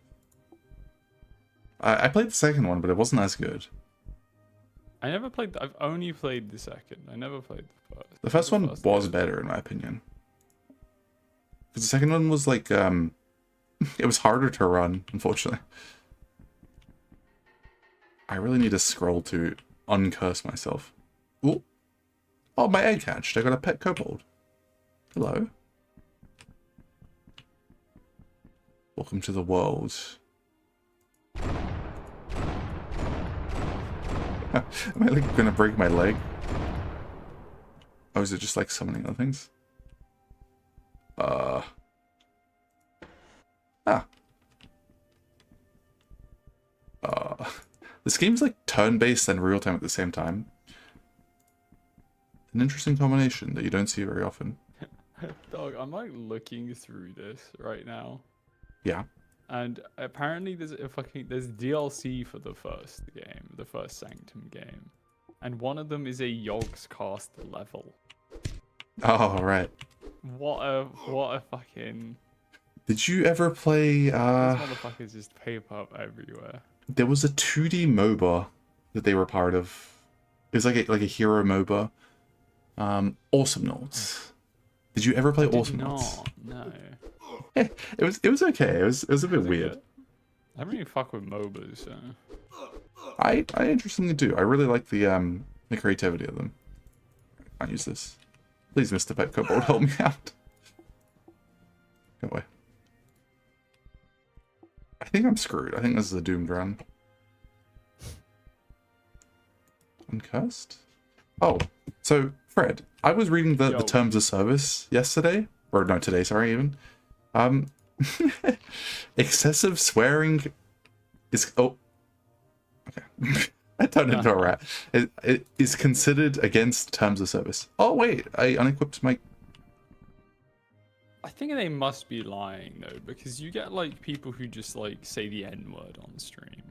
I played the second one, but it wasn't as good. I've only played the second. I never played the first. The first one was better, in my opinion. Because the second one was like, it was harder to run, unfortunately. I really need to scroll to uncurse myself. Ooh. Oh, my egg hatched. I got a pet kobold. Hello. Welcome to the world. Am I like gonna break my leg? Oh, is it just like summoning other things? Ah. This game's like turn-based and real-time at the same time. An interesting combination that you don't see very often. Dog, I'm like looking through this right now, Yeah. and apparently there's DLC for the first game, the first Sanctum game, and one of them is a Yogg's cast level. Oh, right. What a fucking... Did you ever play, These motherfuckers just paper up everywhere. There was a 2D MOBA that they were part of. It was like a hero MOBA. Awesome Notes. Did you ever play Awesome Notes? No. It was okay. It was a bit weird. I don't really fuck with MOBAs, so... I interestingly do. I really like the creativity of them. I can't use this. Please, Mr. Pet Kobold, help me out. Go away. I think I'm screwed. I think this is a doomed run. Uncursed? Oh, so Fred, I was reading the terms of service yesterday, or no, today, sorry, even. Excessive swearing is okay. I turned into a rat. It is considered against terms of service. Oh wait, I unequipped my. I think they must be lying though, because you get like people who just like say the N-word on stream.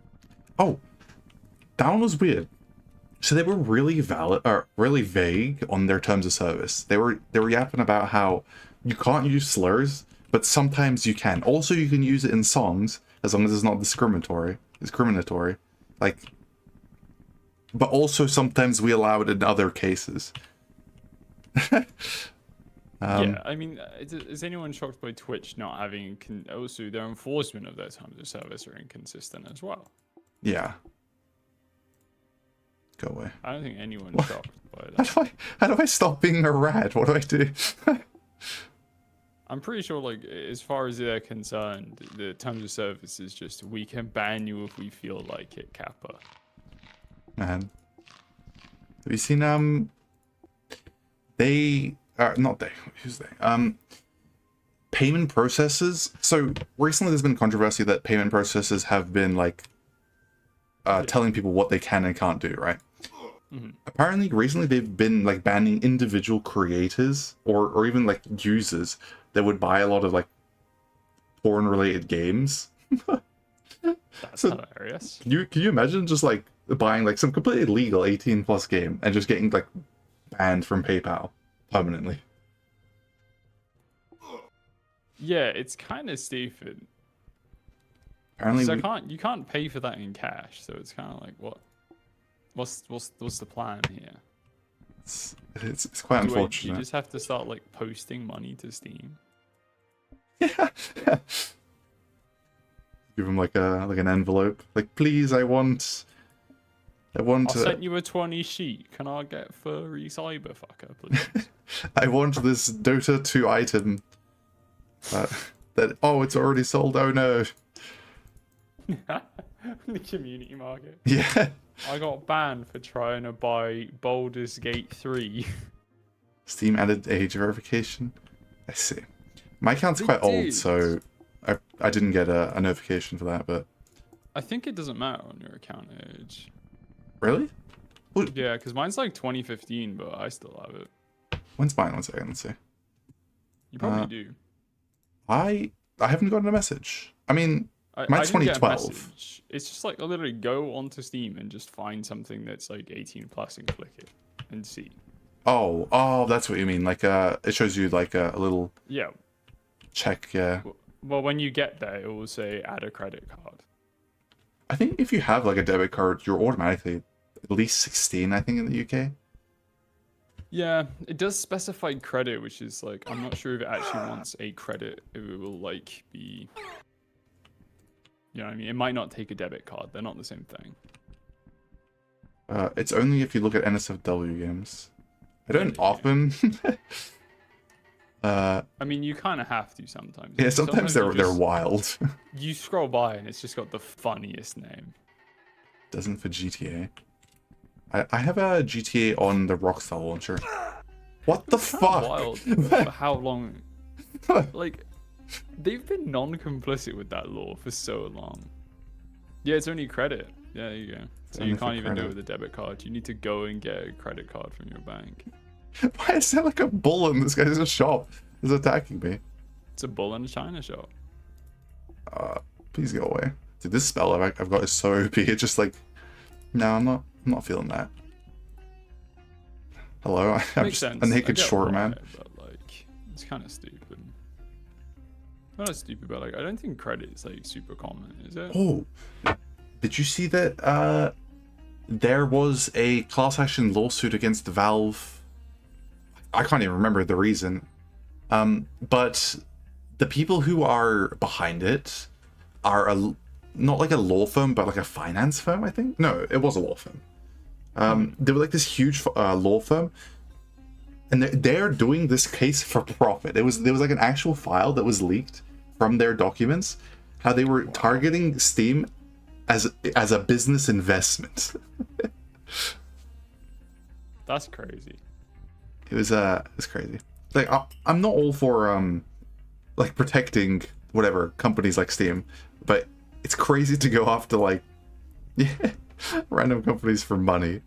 Oh, that one was weird. So they were really valid, or really vague on their terms of service. They were yapping about how you can't use slurs, but sometimes you can. Also, you can use it in songs as long as it's not discriminatory. Like, but also sometimes we allow it in other cases. Yeah, I mean, is anyone shocked by Twitch not having also their enforcement of their terms of service are inconsistent as well? Yeah. Go away. I don't think anyone's shocked by that. How do I stop being a rat? What do I do? I'm pretty sure, like, as far as they're concerned, the terms of service is just, we can ban you if we feel like it, Kappa. Man. Have you seen, who's they? Payment processes. So, recently there's been controversy that payment processes have been, like, telling people what they can and can't do, right? Mm-hmm. Apparently, recently they've been, like, banning individual creators or even, like, users that would buy a lot of, like, porn-related games. That's hilarious. Can you imagine just, like, buying, like, some completely legal 18-plus game and just getting, like, banned from PayPal permanently? Yeah, it's kind of stupid. Apparently, you can't pay for that in cash, so it's kind of like, what's the plan here? It's quite unfortunate. You just have to start like posting money to Steam. Yeah. Give them like an envelope. Like, please, I want. I sent you a 20 sheet. Can I get furry cyberfucker, please? I want this Dota 2 item. Oh, it's already sold. Oh no. The community market. Yeah. I got banned for trying to buy Baldur's Gate 3. Steam added age verification. I see. My account's quite old, so I didn't get a notification for that, but... I think it doesn't matter on your account age. Really? Well, yeah, because mine's like 2015, but I still have it. When's mine? 1 second, let's see. You probably do. I haven't gotten a message. I mean, mine's 2012. It's just like, I literally go onto Steam and just find something that's like 18 plus and click it and see. Oh, that's what you mean. Like, it shows you like a little check. Yeah. Well, when you get there, it will say add a credit card. I think if you have like a debit card, you're automatically at least 16. I think in the UK. Yeah, it does specify credit, which is like I'm not sure if it actually wants a credit. If it will like be, you know what I mean? It might not take a debit card. They're not the same thing. It's only if you look at NSFW games. I Yeah, don't yeah. often. I mean, you kind of have to sometimes. Yeah, sometimes you they're just- wild. You scroll by and it's just got the funniest name. Doesn't for GTA. I have a GTA on the Rockstar launcher. What the It's kinda fuck? wild for how long? Like, they've been non-complicit with that law for so long. Yeah, it's only credit. Yeah, there you go. So only you for can't even do it credit. with a debit card. You need to go and get a credit card from your bank. Why is there like a bull in this guy's shop? Is attacking me. It's a bull in a china shop. Please go away. Dude, this spell I've got is so OP. It's just like, no, I'm not feeling that. Hello, I'm Makes just sense. a I naked get short why, man. But like, it's kind of stupid. Not stupid, but like, I don't think credit's like super common, is it? Oh, did you see that? There was a class action lawsuit against Valve. I can't even remember the reason. But the people who are behind it are not like a law firm, but like a finance firm, I think. No, it was a law firm. They were like this huge law firm, and they're doing this case for profit. There was like an actual file that was leaked from their documents, how they were targeting Steam as a business investment. That's crazy. It's crazy. Like I'm not all for like protecting whatever companies like Steam, but it's crazy to go after like random companies for money.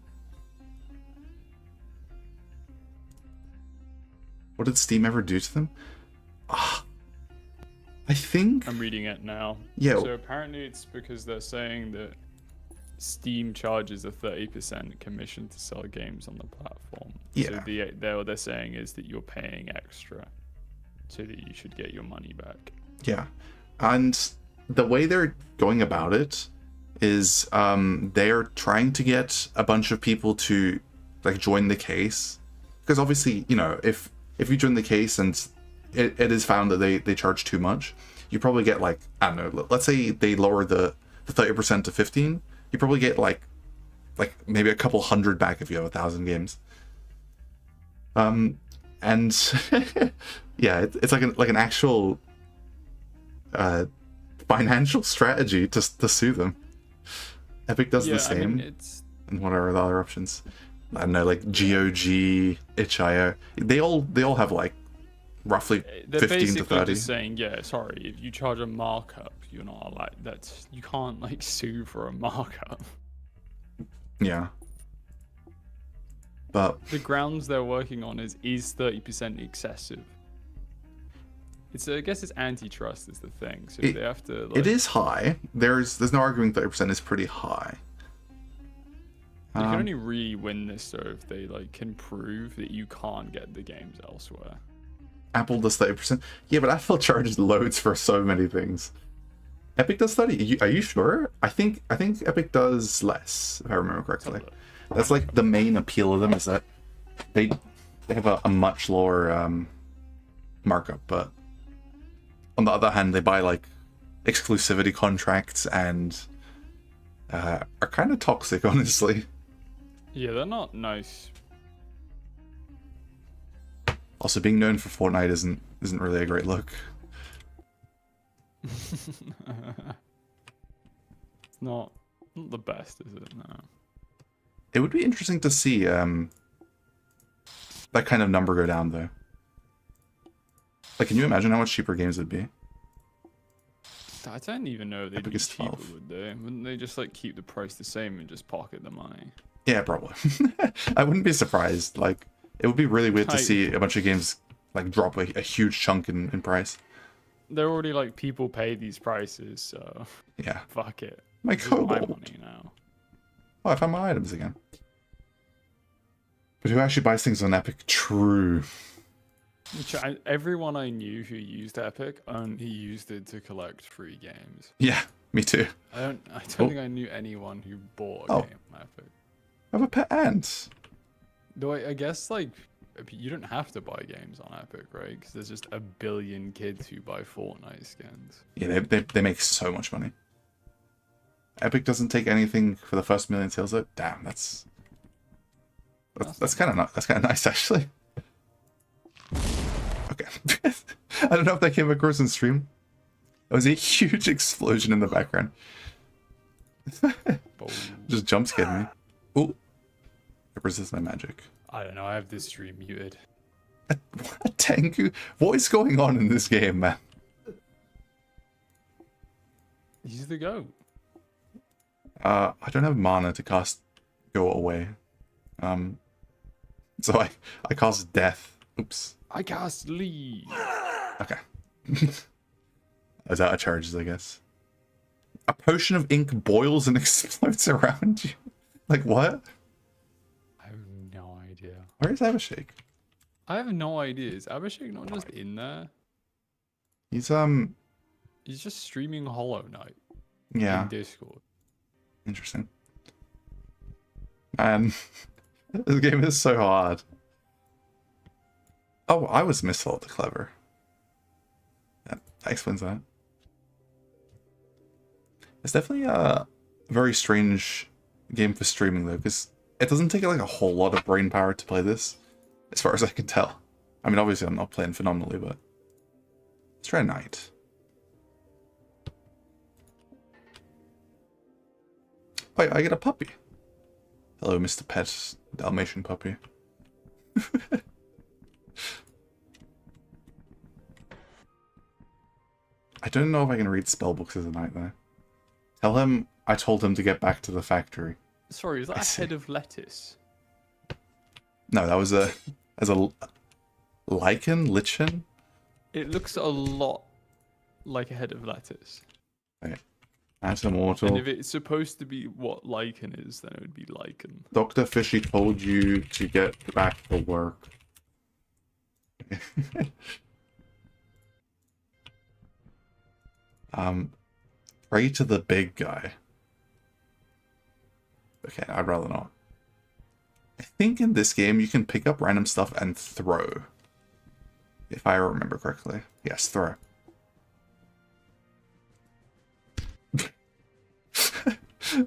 What did Steam ever do to them? I think I'm reading it now. Yeah. So apparently it's because they're saying that Steam charges a 30% commission to sell games on the platform. Yeah. So what they're saying is that you're paying extra, so that you should get your money back. Yeah, and the way they're going about it is they're trying to get a bunch of people to like join the case, because obviously, you know, if you join the case and it is found that they charge too much, you probably get like, I don't know, let's say they lower the 30% to 15, you probably get like maybe a couple hundred back if you have 1,000 games. And yeah, it's like an actual financial strategy to sue them. Epic does the same. I mean, it's And what are the other options? I don't know, like GOG, itch.io. They all have like roughly they're 15 to basically 30. just saying, yeah, sorry, if you charge a markup, you're not allowed. You can't like sue for a markup. Yeah. But The grounds they're working on is 30% excessive. I guess it's antitrust is the thing, so they have to. Like, it is high. There's no arguing 30% is pretty high. You can only really win this though if they like can prove that you can't get the games elsewhere. Apple does 30%. Yeah, but Apple charges loads for so many things. Epic does 30. Are you sure? I think Epic does less, if I remember correctly. That's like the main appeal of them, is that they have a much lower markup, but on the other hand, they buy like exclusivity contracts and are kind of toxic, honestly. Yeah, they're not nice. Also, being known for Fortnite isn't really a great look. It's not the best, is it? No. It would be interesting to see that kind of number go down, though. Like, can you imagine how much cheaper games would be? I don't even know if they'd Epic be is cheaper, 12. would they? Wouldn't they just like keep the price the same and just pocket the money? Yeah, probably. I wouldn't be surprised. Like, it would be really weird to see a bunch of games like drop a huge chunk in price. They're already like people pay these prices, so Yeah. fuck it. My This is my Cobalt. money now. Oh, I found my items again. But who actually buys things on Epic? True. Everyone I knew who used Epic only used it to collect free games. Yeah, me too. I don't think I knew anyone who bought a Oh. game on Epic. I have a pet ant. Though I guess like You don't have to buy games on Epic, right? Because there's just a billion kids who buy Fortnite skins. Yeah, they make so much money. Epic doesn't take anything for the first million sales though. Damn, that's kind of nice actually. Okay, I don't know if that came across in stream. There was a huge explosion in the background. Just jump scared me. Oh, resist my magic. I don't know. I have this stream muted. A Tengu? What is going on in this game, man? He's the goat. I don't have mana to cast Go Away. So I cast Death. Oops. I cast Leave. Okay. I was out of charges, I guess. A potion of ink boils and explodes around you. Like, what? I have no idea. Where is Abhishek? I have no idea. Is Abhishek not just in there? He's just streaming Hollow Knight. Yeah. In Discord. Interesting. Man, this game is so hard. Oh, I was Missile the Clever. That explains that. It's definitely a very strange game for streaming though, because it doesn't take like a whole lot of brain power to play this, as far as I can tell. I mean, obviously I'm not playing phenomenally, but let's try Knight. Wait, I get a puppy. Hello, Mr. Pet Dalmatian puppy. I don't know if I can read spellbooks as a knight though. Tell him I told him to get back to the factory. Sorry, is that a head of lettuce? No, that was a lichen. It looks a lot like a head of lettuce. Okay. That's immortal. And if it's supposed to be what lichen is, then it would be lichen. Dr. Fishy told you to get back to work. Pray to the big guy. Okay, I'd rather not. I think in this game you can pick up random stuff and throw. If I remember correctly. Yes, throw.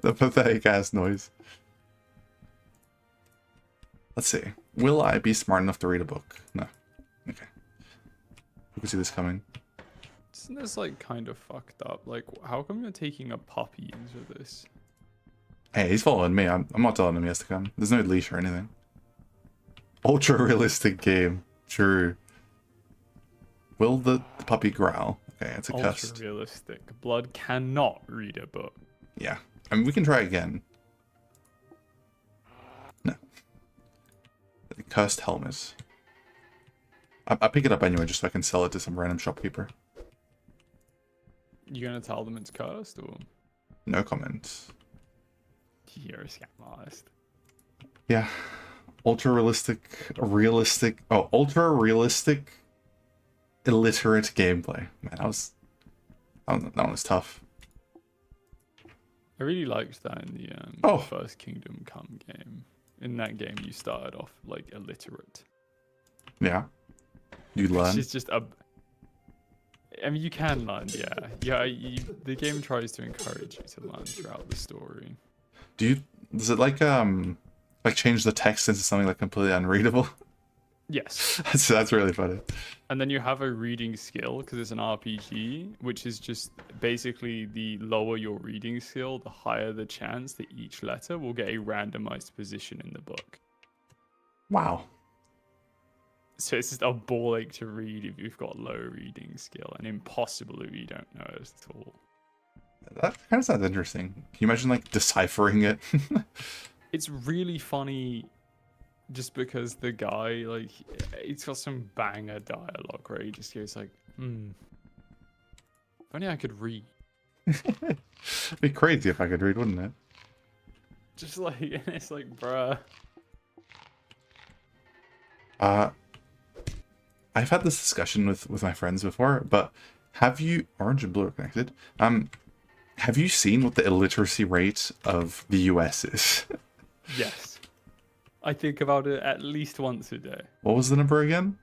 The pathetic ass noise. Let's see. Will I be smart enough to read a book? No. Okay. Who can see this coming? Isn't this like kind of fucked up? Like, how come you're taking a puppy into this? Hey, he's following me. I'm not telling him he has to come. There's no leash or anything. Ultra realistic game. True. Will the puppy growl? Okay, it's a cust. Ultra realistic. Blood cannot read a book. Yeah. I mean, we can try again. No. The cursed helmet. I pick it up anyway just so I can sell it to some random shopkeeper. You gonna tell them it's cursed or? No comment. You're a scam artist. Yeah. Ultra realistic, ultra realistic, illiterate gameplay. Man, that one was tough. I really liked that in the first Kingdom Come game. In that game, you started off like illiterate. Yeah. You learn. It's just a. I mean, you can learn, yeah. The game tries to encourage you to learn throughout the story. Does it like change the text into something like completely unreadable? Yes. That's really funny. And then you have a reading skill because it's an RPG, which is just basically the lower your reading skill, the higher the chance that each letter will get a randomized position in the book. Wow. So it's just a ball ache to read if you've got low reading skill, and impossible if you don't know it at all. That kind of sounds interesting. Can you imagine like deciphering it? It's really funny just because the guy, like, he's got some banger dialogue where he just goes like, if only I could read. It'd be crazy if I could read, wouldn't it? Just like, it's like, bruh. I've had this discussion with my friends before, but have you, orange and blue are connected, have you seen what the illiteracy rate of the US is? Yes. I think about it at least once a day. What was the number again?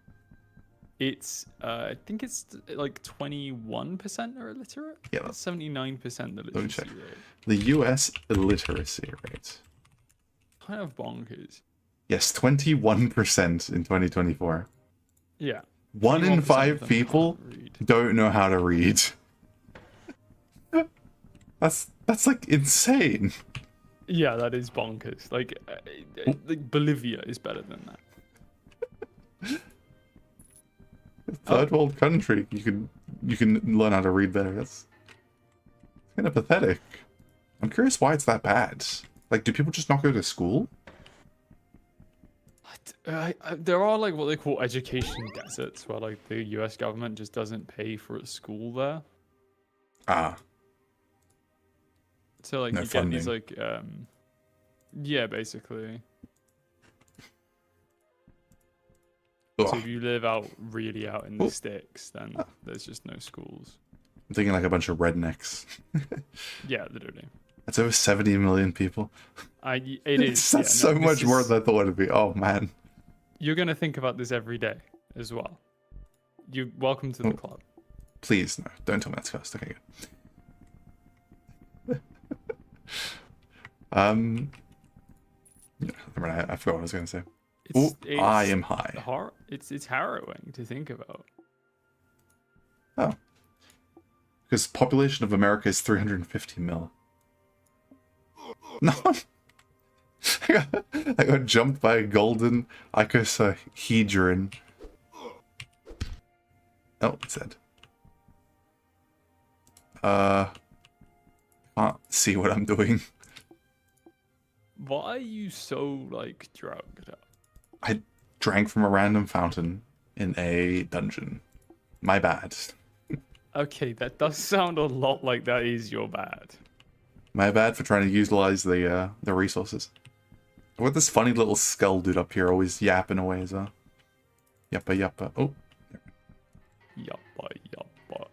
It's I think it's like 21% are illiterate. Yeah, It's 79% the me literacy check. rate. The US illiteracy rate. Kind of bonkers. Yes, 21% in 2024. Yeah. One in 21% of five them people can't read. don't know how to read. That's like insane. Yeah, that is bonkers. Like Bolivia is better than that. Third world country, you can learn how to read better. That's kind of pathetic. I'm curious why it's that bad. Like, do people just not go to school? There are like what they call education deserts, where like the U.S. government just doesn't pay for a school there. Ah, So like No you get these funding. like yeah, basically. So ugh. if you live really out in the Oh. sticks, then there's just no schools. I'm thinking like a bunch of rednecks. Yeah, literally. That's over 70 million people. It is. That's Yeah, so no, much this more is- than I thought it'd be. Oh man. You're gonna think about this every day as well. You're welcome to the Oh. club. Please, no. Don't tell me that's first. Okay, good. Yeah, I forgot what I was going to say. Ooh, I am high. It's harrowing to think about. Oh. Because population of America is 350 mil. No. I got jumped by a golden icosahedron. Oh, it's dead. Can't see what I'm doing. Why are you so like drugged up? I drank from a random fountain in a dungeon. My bad. Okay, that does sound a lot like that is your bad. My bad for trying to utilize the resources. What this funny little skull dude up here always yapping away as well. Yappa yappa. Oh, Yappa yappa.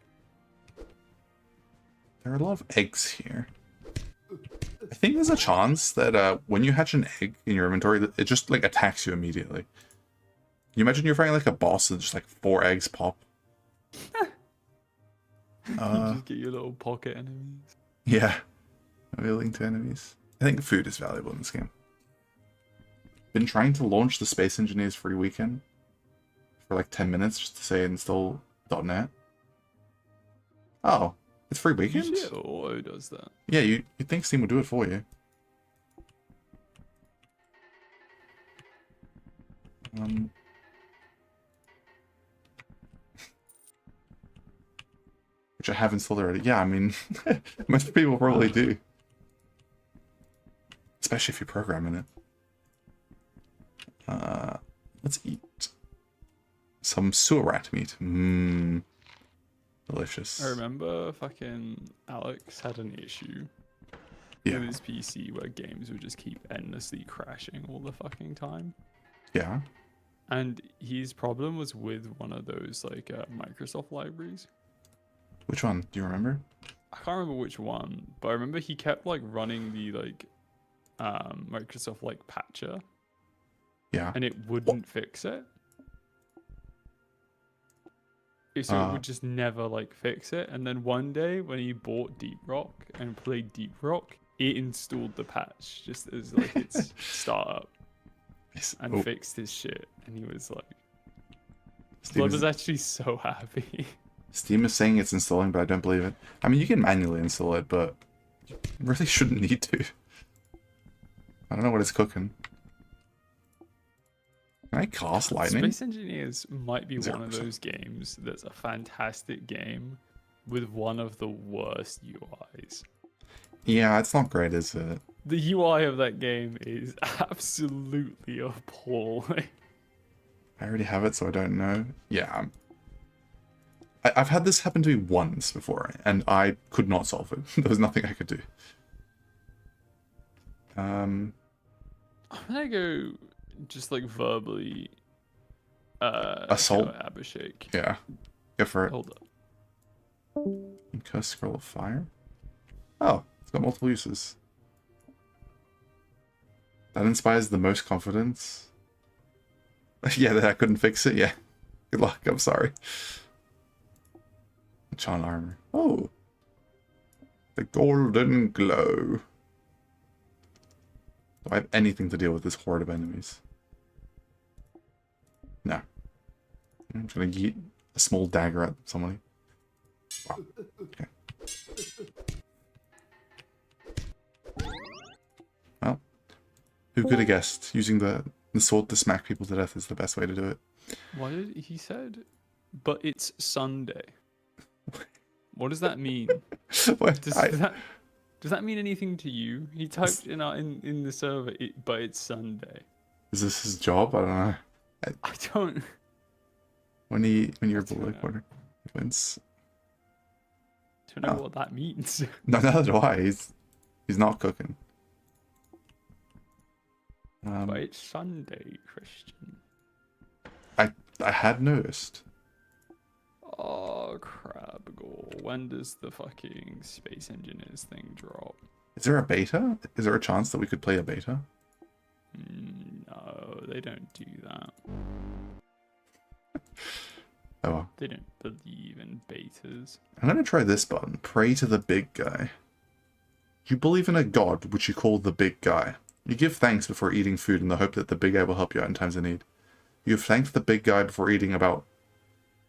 there are a lot of eggs here. I think there's a chance that when you hatch an egg in your inventory, that it just like attacks you immediately. Can you imagine you're fighting like a boss and just like 4 eggs pop? You just get your little pocket enemies. Yeah. Revealing to enemies. I think food is valuable in this game. Been trying to launch the Space Engineers free weekend for like 10 minutes just to say install .NET. Oh, it's free weekend? Usually it auto does that. Yeah, you'd think Steam would do it for you. Which I have installed already. Yeah, I mean, most people probably do. Especially if you program in it. Let's eat some sewer rat meat. Mmm. Delicious. I remember fucking Alex had an issue Yeah. with his PC where games would just keep endlessly crashing all the fucking time. Yeah. And his problem was with one of those like Microsoft libraries. Which one? Do you remember? I can't remember which one, but I remember he kept like running the like Microsoft like patcher Yeah. and it wouldn't fix it. So it would just never like fix it. And then one day when he bought Deep Rock and played Deep Rock, it installed the patch just as like its startup and Oh, fixed his shit. And he was like, Steam Blood is, was actually so happy. Steam is saying it's installing, but I don't believe it. I mean, you can manually install it, but you really shouldn't need to. I don't know what it's cooking. Can I cast lightning? Space Engineers might be one of 0%. those games that's a fantastic game with one of the worst UIs. Yeah, it's not great, is it? The UI of that game is absolutely appalling. I already have it, so I don't know. Yeah. I've had this happen to me once before, and I could not solve it. There was nothing I could do. I'm gonna go just like verbally Assault? go at Abhishek. Yeah. Go for it. Hold up. Curse Scroll of Fire? Oh, it's got multiple uses. That inspires the most confidence. Yeah, that I couldn't fix it. Yeah. Good luck. I'm sorry. Chon armor. Oh. The golden glow. Do I have anything to deal with this horde of enemies? No. I'm just gonna yeet a small dagger at somebody. Wow. Okay. Well, who could have guessed using the sword to smack people to death is the best way to do it? Why did he said? But it's Sunday. What does that mean? What? Does that mean anything to you? He typed in the server, but it's Sunday. Is this his job? I don't know. I don't. When you're below quarter, he wins. Don't know what that means. No, neither do I. He's not cooking. But it's Sunday, Christian. I had noticed. Oh, crap. When does the fucking Space Engineers thing drop? Is there a beta? Is there a chance that we could play a beta? No, they don't do that. Oh well. They don't believe in betas. I'm gonna try this button. Pray to the big guy. You believe in a god, which you call the big guy. You give thanks before eating food in the hope that the big guy will help you out in times of need. You give thanks to the big guy before eating about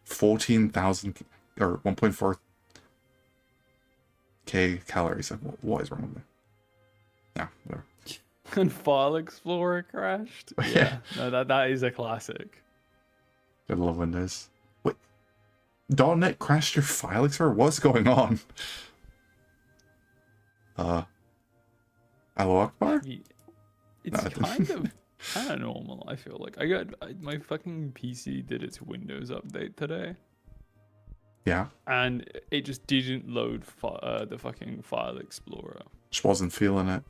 14,000 or 1.4k calories. Like, what is wrong with me? Yeah, whatever. And File Explorer crashed? Yeah. No, that is a classic. Gotta love Windows. Wait. .NET crashed your File Explorer? What's going on? Allahu Akbar? It's No. kind of normal, I feel like. My fucking PC did its Windows update today. Yeah. And it just didn't load the fucking File Explorer. Just wasn't feeling it.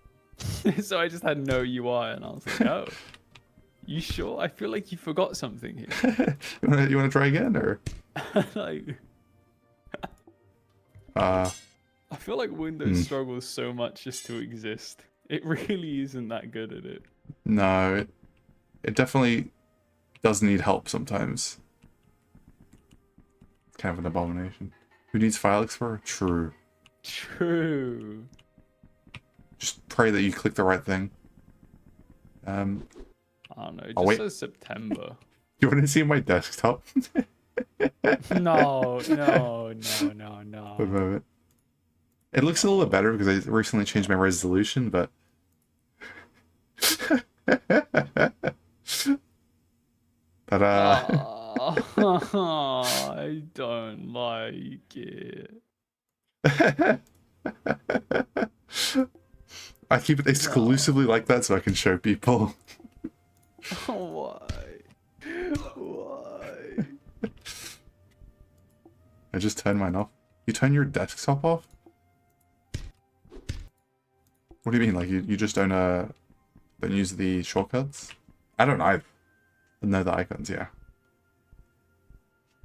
So I just had no UI, and I was like, oh, you sure? I feel like you forgot something here. You wanna try again, or? Like, Uh, I feel like Windows struggles so much just to exist. It really isn't that good at it. no, it definitely does need help sometimes. It's kind of an abomination. Who needs File Explorer? True. True. Just pray that you click the right thing. I don't know. It Oh, just wait. says September. You want to see my desktop? No. One moment. It looks a little bit better because I recently changed my resolution, but... Ta-da! I don't like it. I keep it exclusively like that so I can show people. Why? Why? I just turned mine off. You turn your desktop off? What do you mean? Like you just don't use the shortcuts? I don't know. I know the icons, yeah.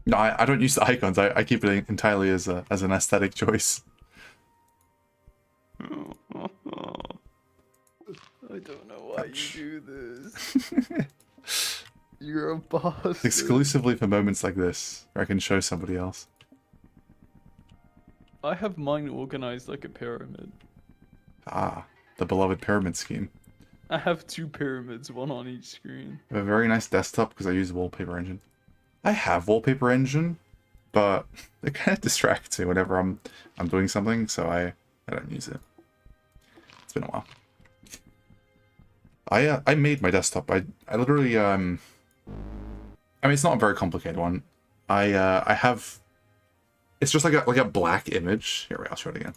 No, I don't use the icons. I keep it entirely as an aesthetic choice. I don't know why you do this. You're a bastard. Exclusively for moments like this, where I can show somebody else. I have mine organized like a pyramid. Ah, the beloved pyramid scheme. I have 2 pyramids, one on each screen. I have a very nice desktop because I use Wallpaper Engine. I have Wallpaper Engine, but it kind of distracts me whenever I'm doing something, so I don't use it. It's been a while. I made my desktop. I literally I mean, it's not a very complicated one. I have, it's just like a black image. Here, wait, I'll show it again.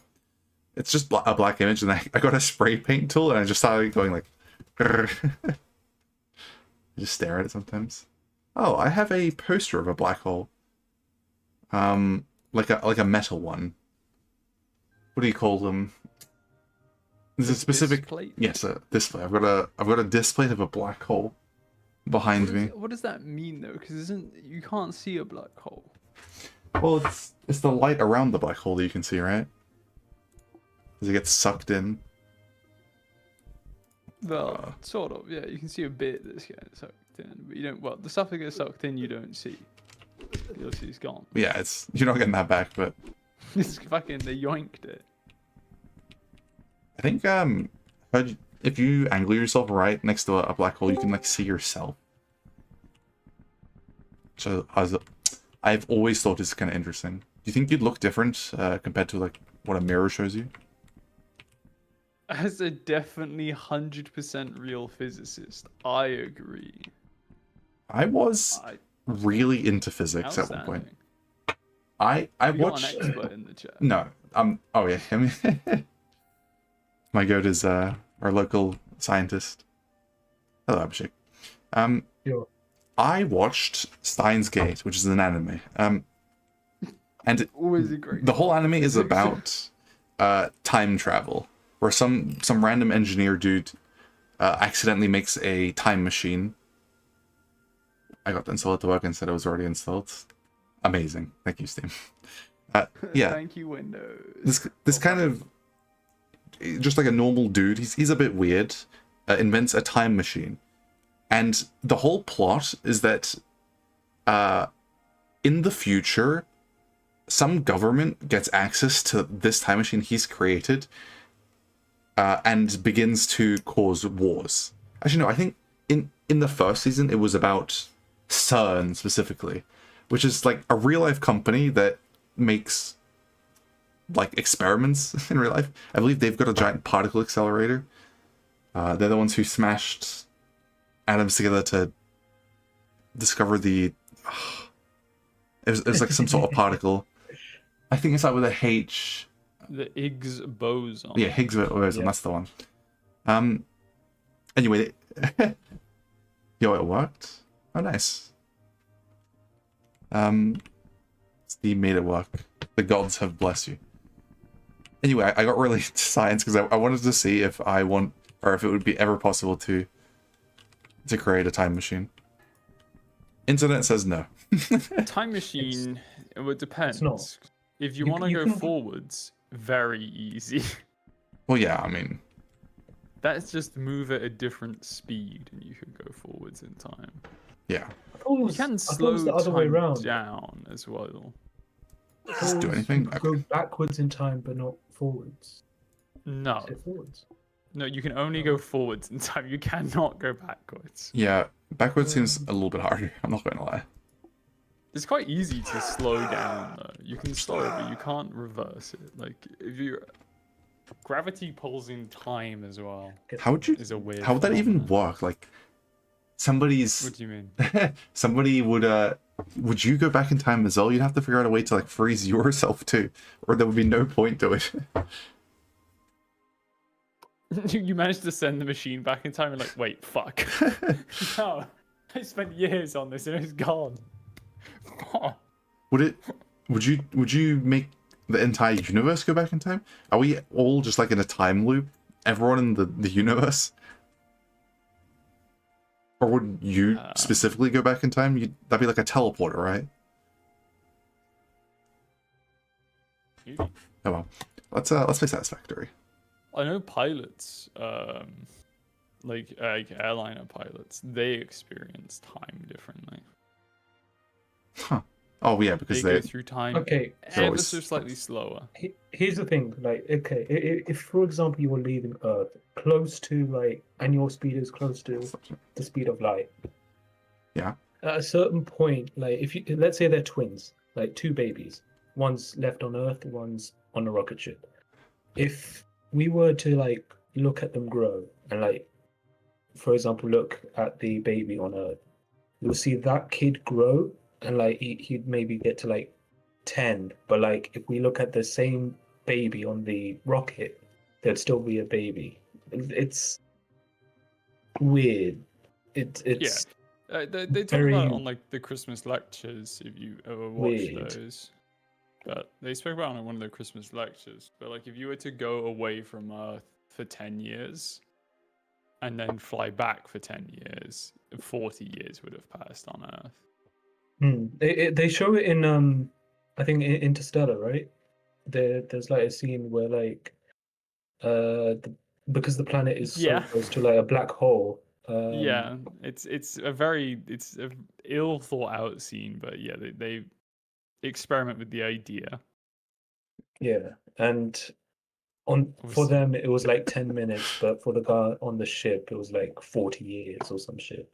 It's just a black image, and I got a spray paint tool, and I just started going like, I just stare at it sometimes. Oh, I have a poster of a black hole. Like a metal one. What do you call them? There's a specific Display? yes, a display. I've got a display of a black hole behind me. What does that mean though? Because you can't see a black hole. Well, it's the light around the black hole that you can see, right? As it gets sucked in. Well, sort of. Yeah, you can see a bit that's getting sucked in, but you don't. Well, the stuff that gets sucked in, you don't see. You'll see it's gone. Yeah, you're not getting that back, but It's fucking they yoinked it. I think if you angle yourself right next to a black hole, you can like see yourself. So I've always thought it's kind of interesting. Do you think you'd look different compared to like what a mirror shows you? As a definitely 100% real physicist, I agree. I was really into physics at one point. I We got watched. an expert in the chat. No, oh yeah, I mean, my goat is our local scientist. Hello, Abhishek. Sure. I watched Steins Gate, which is an anime. And Always a great. the whole anime is about time travel, where some random engineer dude accidentally makes a time machine. I got to install it to work and said it was already installed. Amazing. Thank you, Steam. Yeah. Thank you, Windows. This kind of just like a normal dude. He's a bit weird. Invents a time machine, and the whole plot is that in the future, some government gets access to this time machine he's created, and begins to cause wars. Actually, no. I think in the first season it was about CERN specifically, which is like a real life company that makes like experiments in real life. I believe they've got a giant particle accelerator. They're the ones who smashed atoms together to discover the. It was like some sort of particle. I think it's like with a H. The Higgs boson. Yeah, Higgs boson. Yeah. That's the one. Anyway, yo, it worked. Oh, nice. Steam made it work. The gods have blessed you. Anyway, I got really into science because I wanted to see if if it would be ever possible to create a time machine. Internet says no. Time machine. It depends. not. If you You- want to you go can- forwards, very easy. Well, yeah, I mean, That's just move at a different speed, and you can go forwards in time. yeah. I thought it You was, can I thought it slow was the other way time around. down as well. I thought Just it do was anything? you go backwards in time, but not forwards. No, Is it forwards? no, you can only go forwards in time. You cannot go backwards. Yeah, backwards seems a little bit harder. I'm not going to lie. It's quite easy to slow down though. You can slow it, but you can't reverse it. Like if you gravity pulls in time as well. How would you? Is a weird. How would that even phenomenon. work? Like, somebody's What do you mean? somebody would you go back in time as well? You'd have to figure out a way to like freeze yourself too, or there would be no point to it. You managed to send the machine back in time and like, wait, fuck. No, I spent years on this and it's gone. Would you make the entire universe go back in time? Are we all just like in a time loop? Everyone in the universe? Or would you specifically go back in time? That'd be like a teleporter, right? Maybe. Oh well. Let's play Satisfactory. I know pilots, like airliner pilots, they experience time differently. Huh. Oh yeah, because They go through time Okay, They're ever always- so slightly slower. Here's the thing. Like, okay, if for example you were leaving Earth close to like, and your speed is close to the speed of light. Yeah. At a certain point, like if you let's say they're twins, like two babies, one's left on Earth, one's on a rocket ship. If we were to like look at them grow and like, for example, look at the baby on Earth, you'll see that kid grow and like he'd maybe get to like 10, but like if we look at the same baby on the rocket, there'd still be a baby. It's weird. It's They talk very about it on like the Christmas lectures if you ever watched weird. those. But they spoke about it on one of their Christmas lectures. But like if you were to go away from Earth for 10 years and then fly back for 10 years, 40 years would have passed on Earth. They show it in I think Interstellar, right? There's like a scene where like the because the planet is so Yeah. close to like a black hole. Yeah, it's a ill thought out scene, but yeah, they experiment with the idea. Yeah, and for Obviously, them it was like 10 minutes, but for the guy on the ship it was like 40 years or some shit.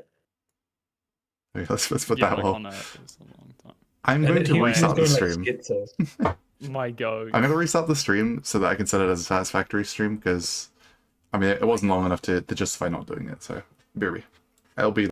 Okay, let's put yeah, that like well. on Earth, it's a long time. I'm And going to he was restart the going like stream. schizo. My go. I'm going to restart the stream so that I can set it as a satisfactory stream, because, I mean, it wasn't long enough to justify not doing it, so, BRB. It'll be